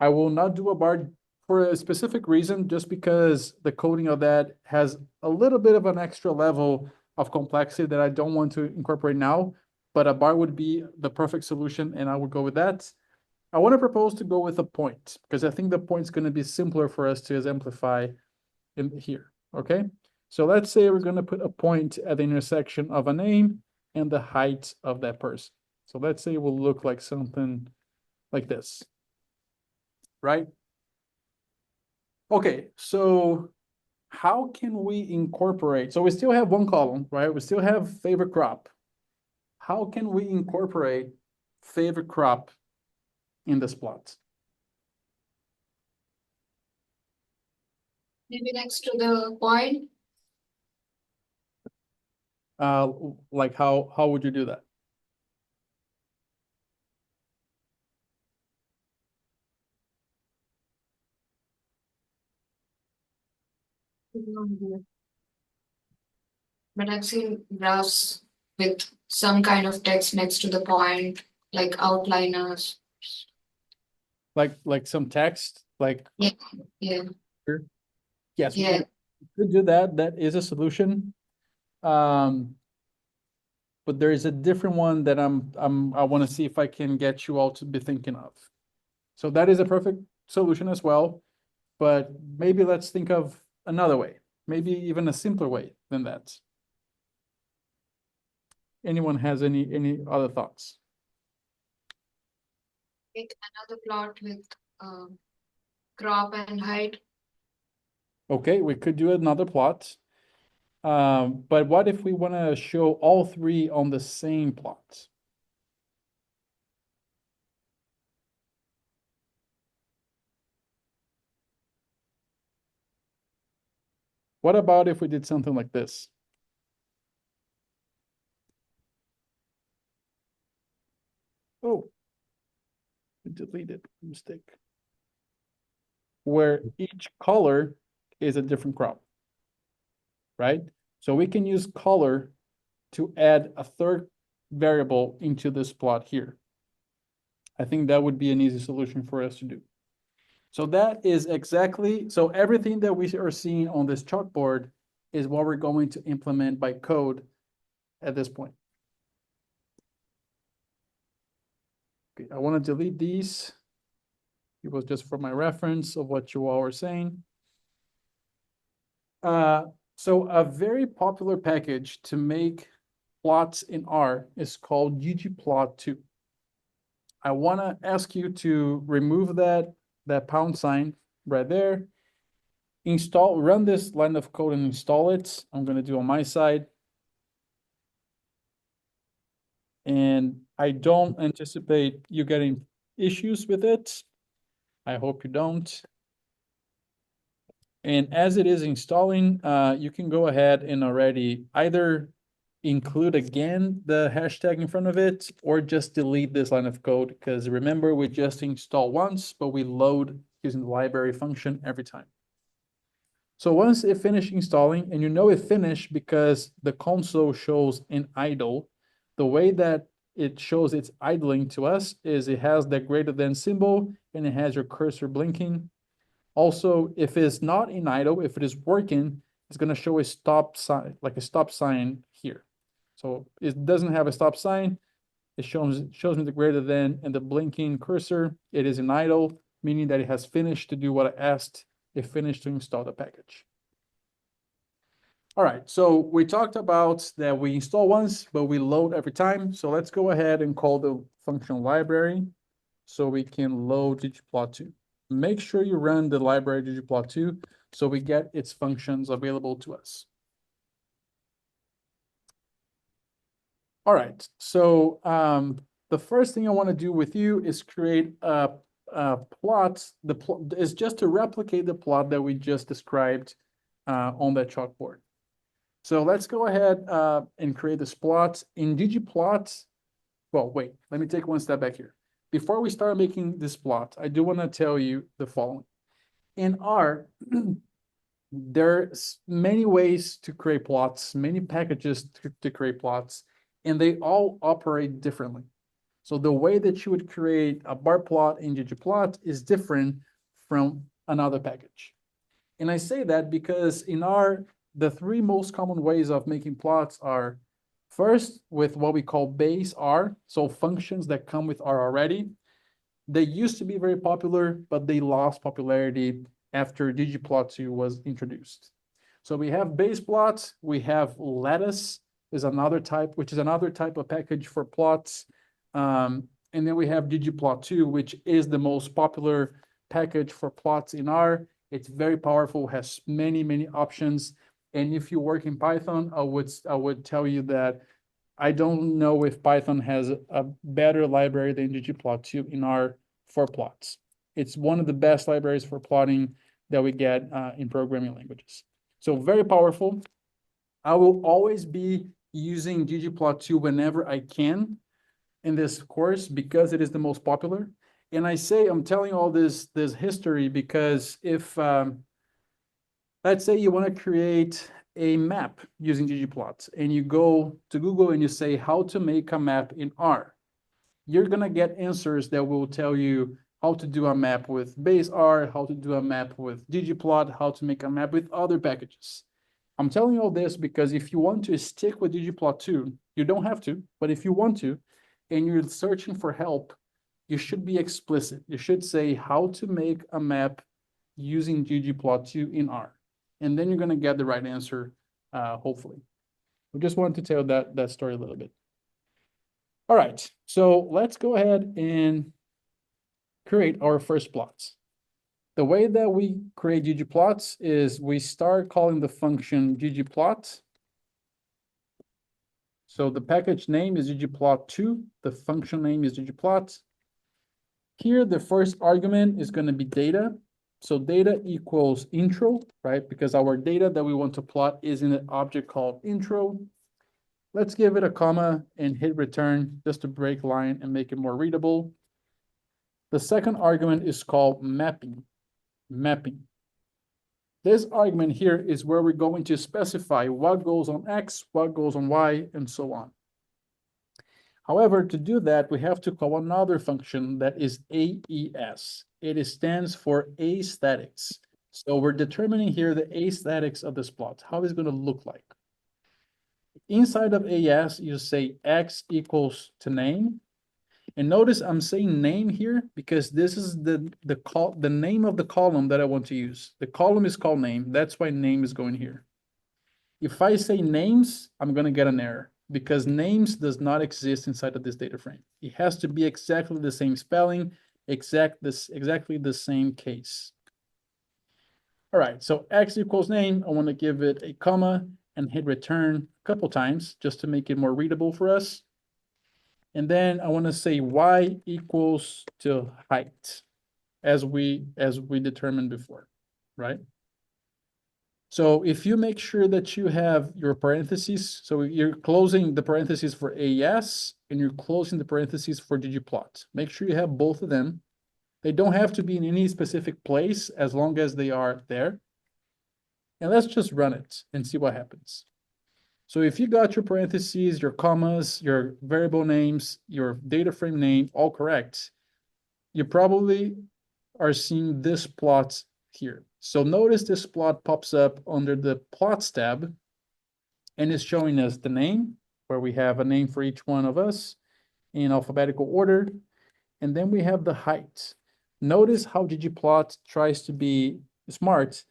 I will not do a bar for a specific reason, just because the coding of that has a little bit of an extra level of complexity that I don't want to incorporate now. but a bar would be the perfect solution, and I would go with that. I want to propose to go with a point, because I think the point's going to be simpler for us to exemplify in here, okay? So let's say we're going to put a point at the intersection of a name and the height of that person. So let's say it will look like something like this, right? Okay, so how can we incorporate? So we still have one column, right? We still have favorite crop. How can we incorporate favorite crop in this plot? Maybe next to the point. Like how would you do that? But I've seen graphs with some kind of text next to the point, like outliners. Like some text, like Yeah, yes, we yeah. could do that. That is a solution. But there is a different one that I want to see if I can get you all to be thinking of. So that is a perfect solution as well, but maybe let's think of another way, maybe even a simpler way than that. Anyone has any other thoughts? Make another plot with crop and height. Okay, we could do another plot. But what if we want to show all three on the same plot? What about if we did something like this? Oh, I deleted, mistake. Where each color is a different crop, right? So we can use color to add a third variable into this plot here. I think that would be an easy solution for us to do. So that is exactly, so everything that we are seeing on this chalkboard is what we're going to implement by code at this point. Okay, I want to delete these. It was just for my reference of what you all are saying. So a very popular package to make plots in R is called ggplot2. I want to ask you to remove that pound sign right there. Run this line of code and install it. I'm going to do on my side. And I don't anticipate you getting issues with it. I hope you don't. And as it is installing, you can go ahead and already either include again the hashtag in front of it or just delete this line of code, because remember, we just install once, but we load using the library function every time. So once it finished installing, and you know it finished because the console shows an idle, the way that it shows it's idling to us is it has the greater than symbol and it has your cursor blinking. Also, if it's not in idle, if it is working, it's going to show a stop sign, like a stop sign here. So it doesn't have a stop sign. It shows me the greater than and the blinking cursor. It is in idle, meaning that it has finished to do what I asked. It finished to install the package. All right, so we talked about that we install once, but we load every time. So let's go ahead and call the function library so we can load ggplot2. Make sure you run the library ggplot2 so we get its functions available to us. All right, so the first thing I want to do with you is create a plot. The plot is just to replicate the plot that we just described on that chalkboard. So let's go ahead and create this plot in ggplot. Well, wait, let me take one step back here. Before we start making this plot, I do want to tell you the following. In R, there's many ways to create plots, many packages to create plots, and they all operate differently. So the way that you would create a bar plot in ggplot is different from another package. And I say that because in R, the three most common ways of making plots are First, with what we call base R, so functions that come with R already. They used to be very popular, but they lost popularity after ggplot2 was introduced. So we have base plots, we have lattice is another type, which is another type of package for plots. And then we have ggplot2, which is the most popular package for plots in R. It's very powerful, has many, many options. And if you work in Python, I would tell you that I don't know if Python has a better library than ggplot2 in R for plots. It's one of the best libraries for plotting that we get in programming languages. So very powerful. I will always be using ggplot2 whenever I can in this course because it is the most popular. And I'm telling all this history because if, let's say you want to create a map using ggplot and you go to Google and you say how to make a map in R, you're going to get answers that will tell you how to do a map with base R, how to do a map with ggplot, how to make a map with other packages. I'm telling you all this because if you want to stick with ggplot2, you don't have to, but if you want to, and you're searching for help, you should be explicit. You should say how to make a map using ggplot2 in R. And then you're going to get the right answer, hopefully. We just wanted to tell that story a little bit. All right, so let's go ahead and create our first plots. The way that we create ggplots is we start calling the function ggplot. So the package name is ggplot2, the function name is ggplot. Here, the first argument is going to be data. So data equals intro, right? Because our data that we want to plot is in an object called intro. Let's give it a comma and hit return just to break line and make it more readable. The second argument is called mapping. This argument here is where we're going to specify what goes on X, what goes on Y, and so on. However, to do that, we have to call another function that is AES. It stands for aesthetics. So we're determining here the aesthetics of this plot, how it's going to look like. Inside of AES, you say X equals to name. And notice I'm saying name here because this is the name of the column that I want to use. The column is called name. That's why name is going here. If I say names, I'm going to get an error because names does not exist inside of this data frame. It has to be exactly the same spelling, exactly the same case. All right, so X equals name. I want to give it a comma and hit return a couple times just to make it more readable for us. And then I want to say Y equals to height as we determined before, right? So if you make sure that you have your parentheses, so you're closing the parentheses for AES and you're closing the parentheses for ggplot. Make sure you have both of them. They don't have to be in any specific place as long as they are there. And let's just run it and see what happens. So if you got your parentheses, your commas, your variable names, your data frame name all correct, you probably are seeing this plot here. So notice this plot pops up under the plots tab and it's showing us the name, where we have a name for each one of us in alphabetical order. And then we have the height. Notice how ggplot tries to be smart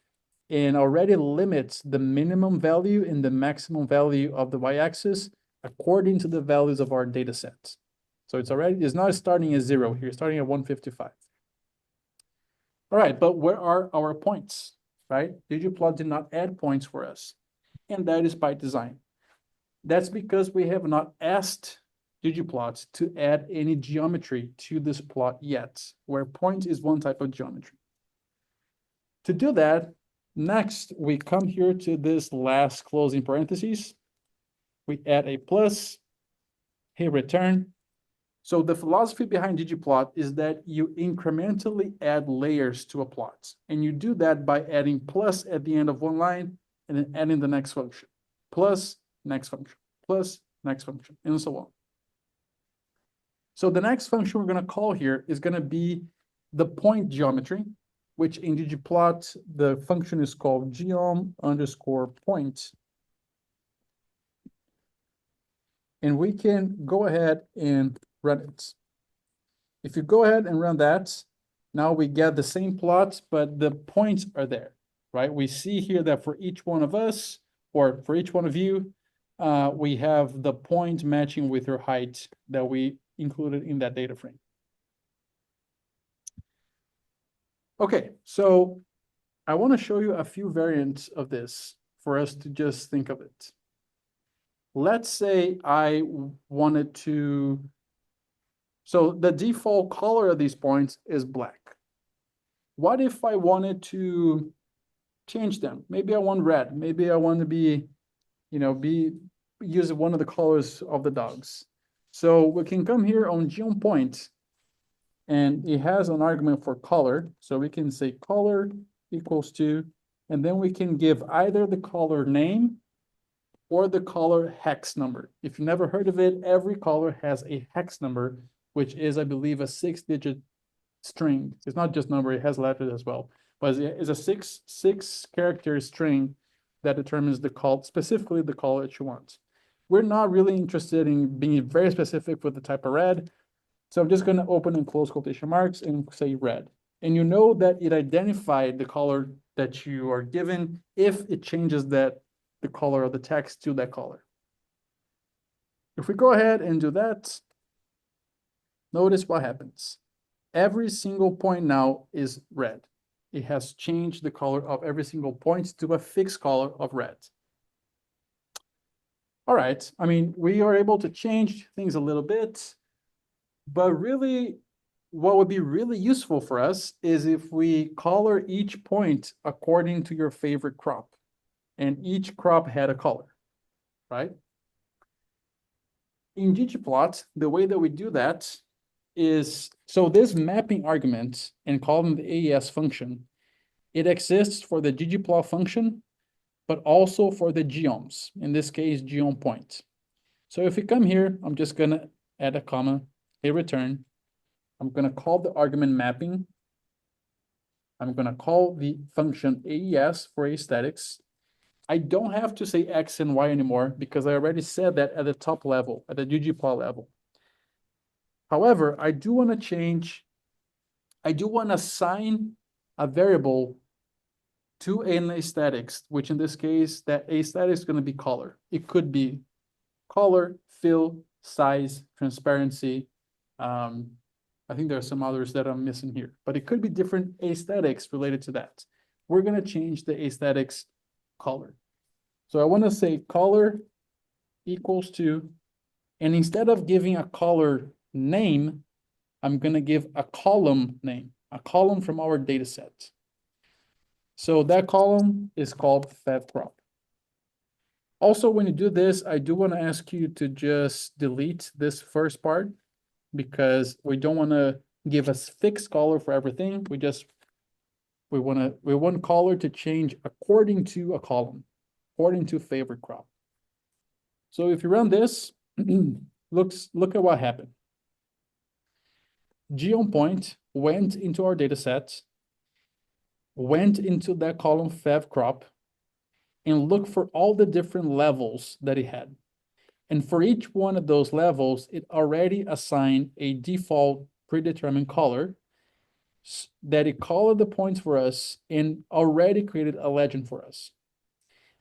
and already limits the minimum value and the maximum value of the y-axis according to the values of our data set. So it's not starting at 0 here, it's starting at 155. All right, but where are our points, right? ggplot did not add points for us, and that is by design. That's because we have not asked ggplot to add any geometry to this plot yet, where point is one type of geometry. To do that, next, we come here to this last closing parentheses. We add a plus, hit return. So the philosophy behind ggplot is that you incrementally add layers to a plot. And you do that by adding plus at the end of one line and then adding the next function. Plus, next function, plus, next function, and so on. So the next function we're going to call here is going to be the point geometry, which in ggplot, the function is called geom_point. and we can go ahead and run it. If you go ahead and run that, now we get the same plot, but the points are there, right? We see here that for each one of us, or for each one of you, we have the point matching with your height that we included in that data frame. Okay, so I want to show you a few variants of this for us to just think of it. Let's say I wanted to, so the default color of these points is black. What if I wanted to change them? Maybe I want red. Maybe I want to be, use one of the colors of the dogs. So we can come here on GeoPoint, and it has an argument for color. So we can say color equals to, and then we can give either the color name or the color hex number. If you never heard of it, every color has a hex number, which is, I believe, a 6-digit string. It's not just number, it has letters as well. But it's a six character string that determines the color, specifically the color that you want. We're not really interested in being very specific with the type of red. So I'm just going to open and close quotation marks and say red. And you know that it identified the color that you are given if it changes the color of the text to that color. If we go ahead and do that, notice what happens. Every single point now is red. It has changed the color of every single point to a fixed color of red. All right, I mean, we are able to change things a little bit, but really what would be really useful for us is if we color each point according to your favorite crop, and each crop had a color, right? In ggplot, the way that we do that is, so this mapping argument and calling the AES function, it exists for the ggplot function, but also for the geoms, in this case, GeoPoint. So if we come here, I'm just gonna add a comma, a return. I'm gonna call the argument mapping. I'm gonna call the function AES for aesthetics. I don't have to say X and Y anymore because I already said that at the top level, at the ggplot level. However, I do want to assign a variable to an aesthetics, which in this case, that aesthetics is going to be color. It could be color, fill, size, transparency. I think there are some others that I'm missing here, but it could be different aesthetics related to that. We're going to change the aesthetics color. So I want to say color equals to, and instead of giving a color name, I'm going to give a column name, a column from our data set. So that column is called FevCrop. Also, when you do this, I do want to ask you to just delete this first part because we don't want to give a fixed color for everything. We want color to change according to a column, according to favorite crop. So if you run this, look at what happened. GeoPoint went into our data set, went into that column FevCrop, and looked for all the different levels that it had. And for each one of those levels, it already assigned a default predetermined color that it colored the points for us and already created a legend for us.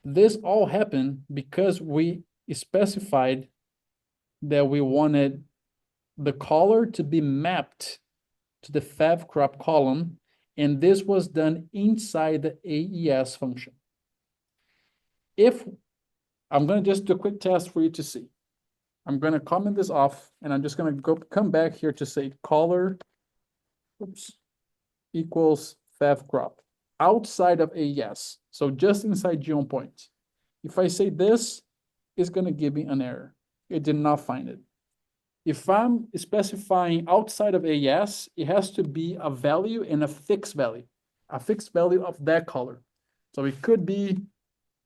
This all happened because we specified that we wanted the color to be mapped to the FevCrop column, and this was done inside the AES function. If I'm going to just do a quick test for you to see. I'm going to comment this off, and I'm just going to come back here to say color equals FevCrop outside of AES. So just inside GeoPoint. If I say this, it's going to give me an error. It did not find it. If I'm specifying outside of AES, it has to be a value and a fixed value of that color. So it could be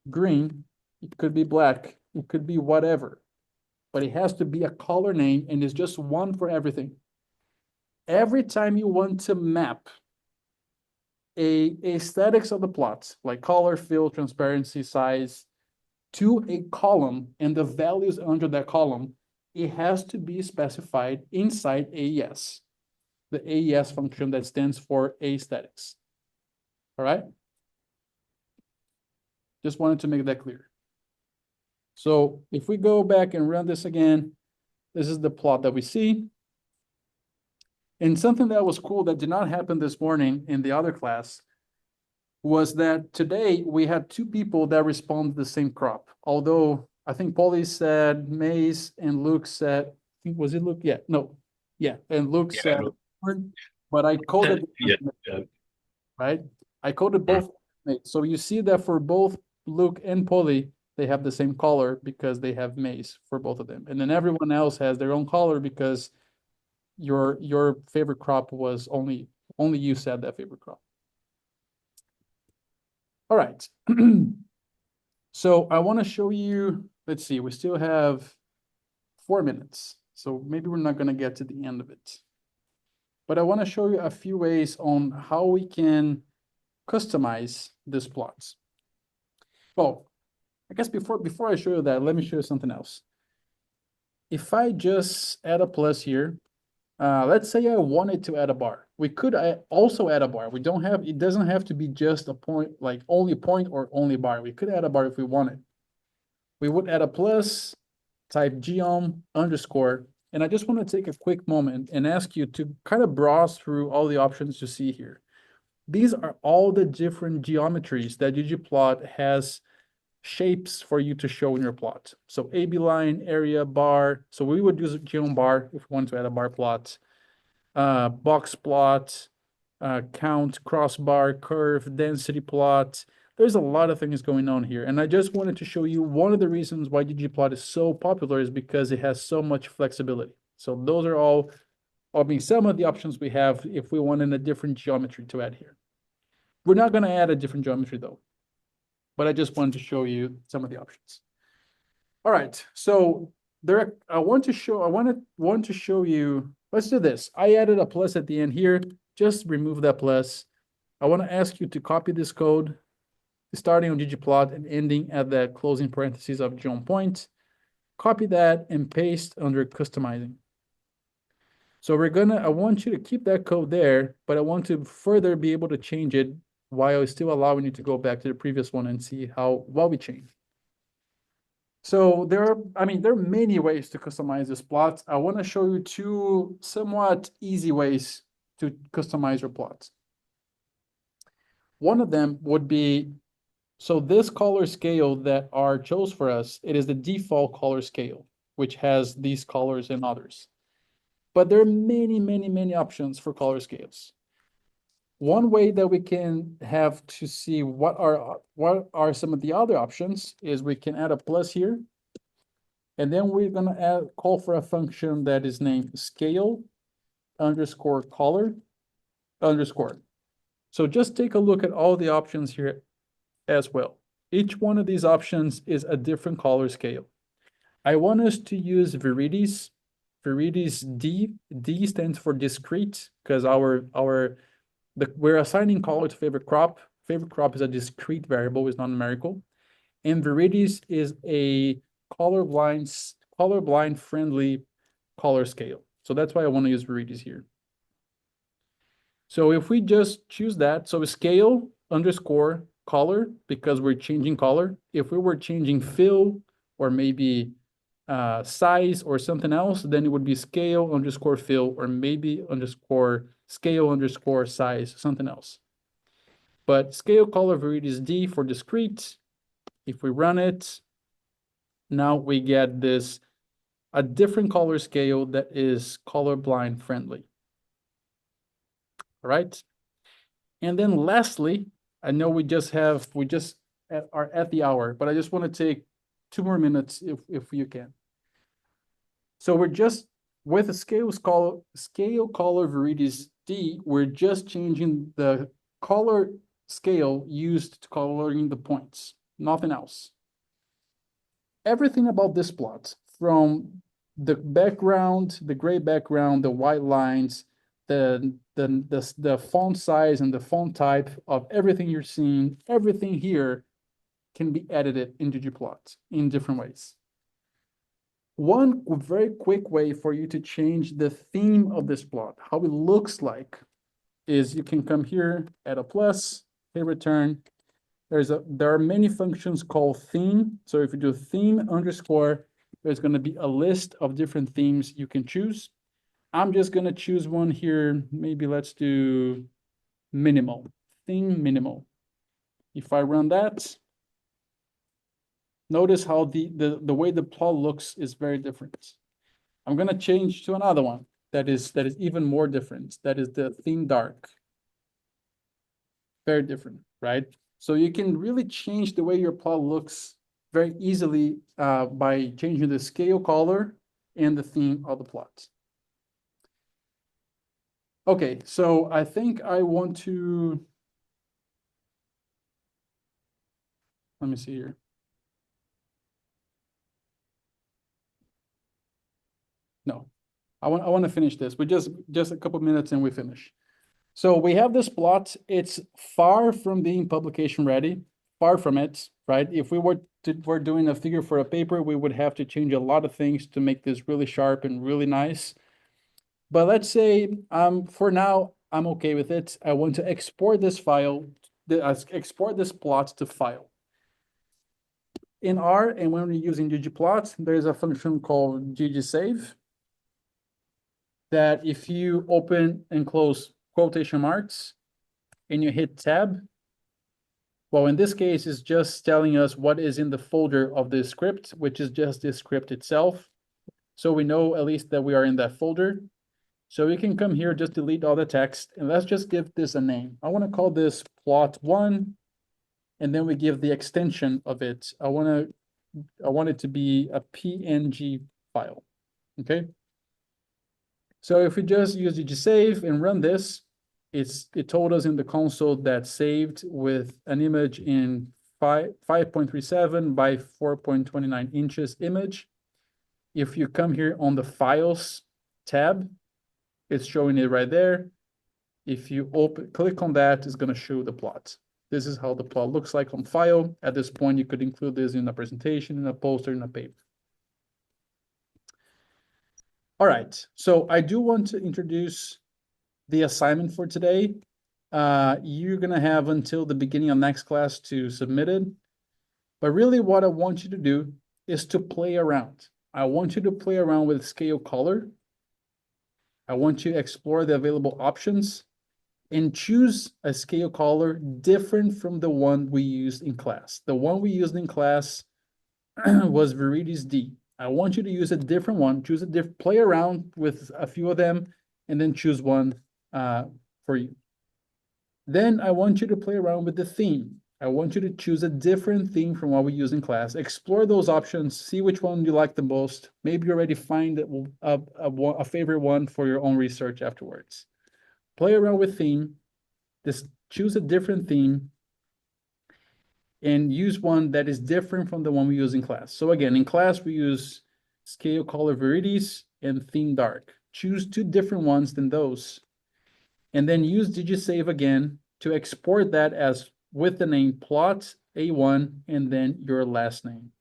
green, it could be black, it could be whatever, but it has to be a color name, and it's just one for everything. Every time you want to map a aesthetics of the plot, like color, fill, transparency, size, to a column and the values under that column, it has to be specified inside AES, the AES function that stands for aesthetics. All right? Just wanted to make that clear. So if we go back and run this again, this is the plot that we see. And something that was cool that did not happen this morning in the other class was that today we had two people that responded to the same crop. Although I think Paulie said maize and Luke said, I think, was it Luke? Yeah, no. Yeah, and Luke Yeah, said, Luke. but I coded, Yeah. right? I coded both. So you see that for both Luke and Paulie, they have the same color because they have maize for both of them. And then everyone else has their own color because your favorite crop was only you said that favorite crop. All right. So I want to show you, let's see, we still have 4 minutes. So maybe we're not going to get to the end of it. But I want to show you a few ways on how we can customize these plots. Well, I guess before I show you that, let me show you something else. If I just add a plus here, let's say I wanted to add a bar. We could also add a bar. We don't have, it doesn't have to be just a point, like only point or only bar. We could add a bar if we wanted. We would add a plus, type geom underscore, and I just want to take a quick moment and ask you to kind of browse through all the options you see here. These are all the different geometries that ggplot has shapes for you to show in your plot. So AB line, area, bar. So we would use geom bar if we want to add a bar plot. Box plot, count, crossbar, curve, density plot. There's a lot of things going on here. And I just wanted to show you one of the reasons why ggplot is so popular is because it has so much flexibility. So those are all, I mean, some of the options we have if we wanted a different geometry to add here. We're not going to add a different geometry though, but I just wanted to show you some of the options. All right, so there, I want to show you, let's do this. I added a plus at the end here, just remove that plus. I want to ask you to copy this code, starting on ggplot and ending at the closing parentheses of geom point. Copy that and paste under customizing. So I want you to keep that code there, but I want to further be able to change it while still allowing you to go back to the previous one and see what we changed. So there are many ways to customize this plot. I want to show you two somewhat easy ways to customize your plots. One of them would be, so this color scale that R chose for us, it is the default color scale, which has these colors and others. But there are many, many, many options for color scales. One way that we can have to see what are some of the other options is we can add a plus here. And then we're going to call for a function that is named scale underscore color underscore. So just take a look at all the options here as well. Each one of these options is a different color scale. I want us to use Viridis. Viridis D. D stands for discrete because we're assigning color to favorite crop. Favorite crop is a discrete variable, it's not numerical. And Viridis is a colorblind friendly color scale. So that's why I want to use Viridis here. So if we just choose that, so scale underscore color, because we're changing color. If we were changing fill or maybe size or something else, then it would be scale underscore fill or maybe underscore scale underscore size, something else. But scale color Viridis D for discrete. If we run it, now we get a different color scale that is colorblind friendly. All right. And then lastly, I know we just are at the hour, but I just want to take 2 more minutes if you can. So we're just with a scale color Viridis D, we're just changing the color scale used to coloring the points, nothing else. Everything about this plot, from the background, the gray background, the white lines, the font size and the font type of everything you're seeing, everything here can be edited in ggplot in different ways. One very quick way for you to change the theme of this plot, how it looks like, is you can come here, add a plus, hit return. There are many functions called theme. So if you do theme underscore, there's going to be a list of different themes you can choose. I'm just going to choose one here. Maybe let's do minimal, theme minimal. If I run that, notice how the way the plot looks is very different. I'm going to change to another one that is even more different. That is the theme dark. Very different, right? So you can really change the way your plot looks very easily by changing the scale color and the theme of the plot. Okay, so I think I want to, let me see here. No, I want to finish this. We just a couple minutes and we finish. So we have this plot. It's far from being publication ready, far from it, right? If we were doing a figure for a paper, we would have to change a lot of things to make this really sharp and really nice. But let's say for now, I'm okay with it. I want to export this file, export this plot to file. In R, and when we're using ggplot, there's a function called ggsave that if you open and close quotation marks and you hit tab, well, in this case, it's just telling us what is in the folder of the script, which is just the script itself. So we know at least that we are in that folder. So we can come here, just delete all the text, and let's just give this a name. I want to call this plot1, and then we give the extension of it. I want it to be a PNG file, okay? So if we just use ggsave and run this, it told us in the console that saved with an image in 5.37 by 4.29 inches image. If you come here on the files tab, it's showing it right there. If you click on that, it's going to show the plot. This is how the plot looks like on file. At this point, you could include this in a presentation, in a poster, in a paper. All right, so I do want to introduce the assignment for today. You're going to have until the beginning of next class to submit it. But really what I want you to do is to play around. I want you to play around with scale color. I want you to explore the available options and choose a scale color different from the one we used in class. The one we used in class was Viridis D. I want you to use a different one, play around with a few of them, and then choose one for you. Then I want you to play around with the theme. I want you to choose a different theme from what we use in class. Explore those options, see which one you like the most. Maybe you already find a favorite one for your own research afterwards. Play around with theme, just choose a different theme, and use one that is different from the one we use in class. So again, in class, we use scale color Viridis and theme dark. Choose two different ones than those. And then use ggsave again to export that as with the name plot A1 and then your last name.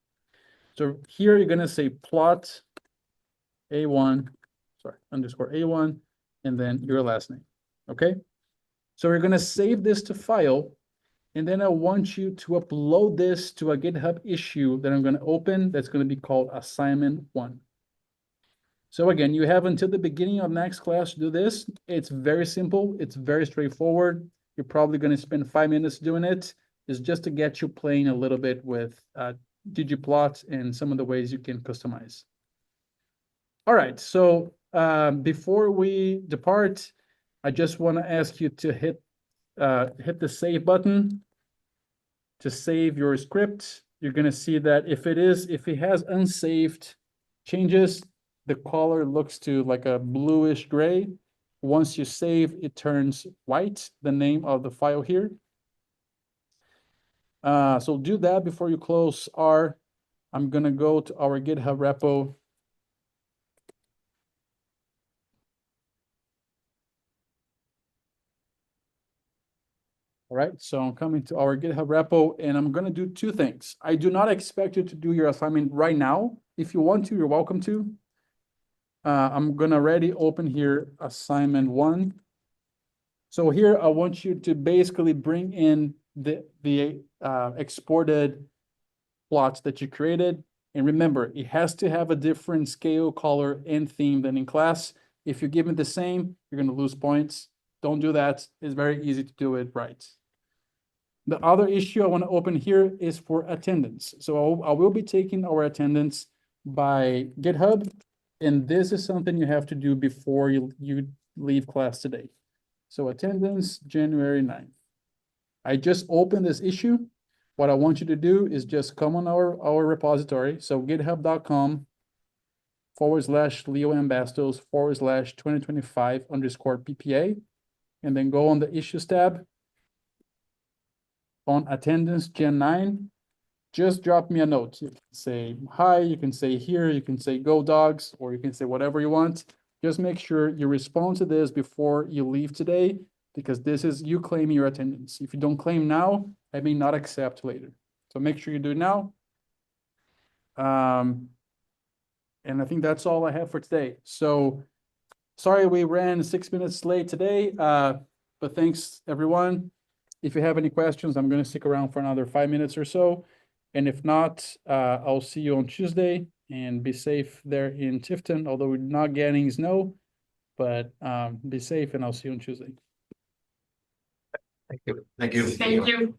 So here you're going to say plot A1, underscore A1, and then your last name. Okay? So we're going to save this to file. And then I want you to upload this to a GitHub issue that I'm going to open that's going to be called assignment 1. So again, you have until the beginning of next class to do this. It's very simple. It's very straightforward. You're probably going to spend 5 minutes doing it. It's just to get you playing a little bit with ggplot and some of the ways you can customize. All right, so before we depart, I just want to ask you to hit the save button to save your script. You're going to see that if it has unsaved changes, the color looks to like a bluish gray. Once you save, it turns white, the name of the file here. So do that before you close R. I'm going to go to our GitHub repo. All right, so I'm coming to our GitHub repo and I'm gonna do two things. I do not expect you to do your assignment right now. If you want to, you're welcome to. I'm gonna already open here assignment 1. So here I want you to basically bring in the exported plots that you created. And remember, it has to have a different scale, color, and theme than in class. If you give it the same, you're gonna lose points. Don't do that. It's very easy to do it right. The other issue I want to open here is for attendance. So I will be taking our attendance by GitHub, and this is something you have to do before you leave class today. So attendance, January 9th. I just opened this issue. What I want you to do is just come on our repository. So github.com/LeoMBastos/2025_PPA, and then go on the issues tab. On attendance Gen 9, just drop me a note. You can say hi, you can say here, you can say go dogs, or you can say whatever you want. Just make sure you respond to this before you leave today, because this is you claiming your attendance. If you don't claim now, I may not accept later. So make sure you do it now. And I think that's all I have for today. So sorry we ran 6 minutes late today, but thanks everyone. If you have any questions, I'm going to stick around for another 5 minutes or so. And if not, I'll see you on Tuesday, and be safe there in Tifton, although we're not getting snow, but be safe, and I'll see you on Tuesday. Thank you. Thank you. Thank you.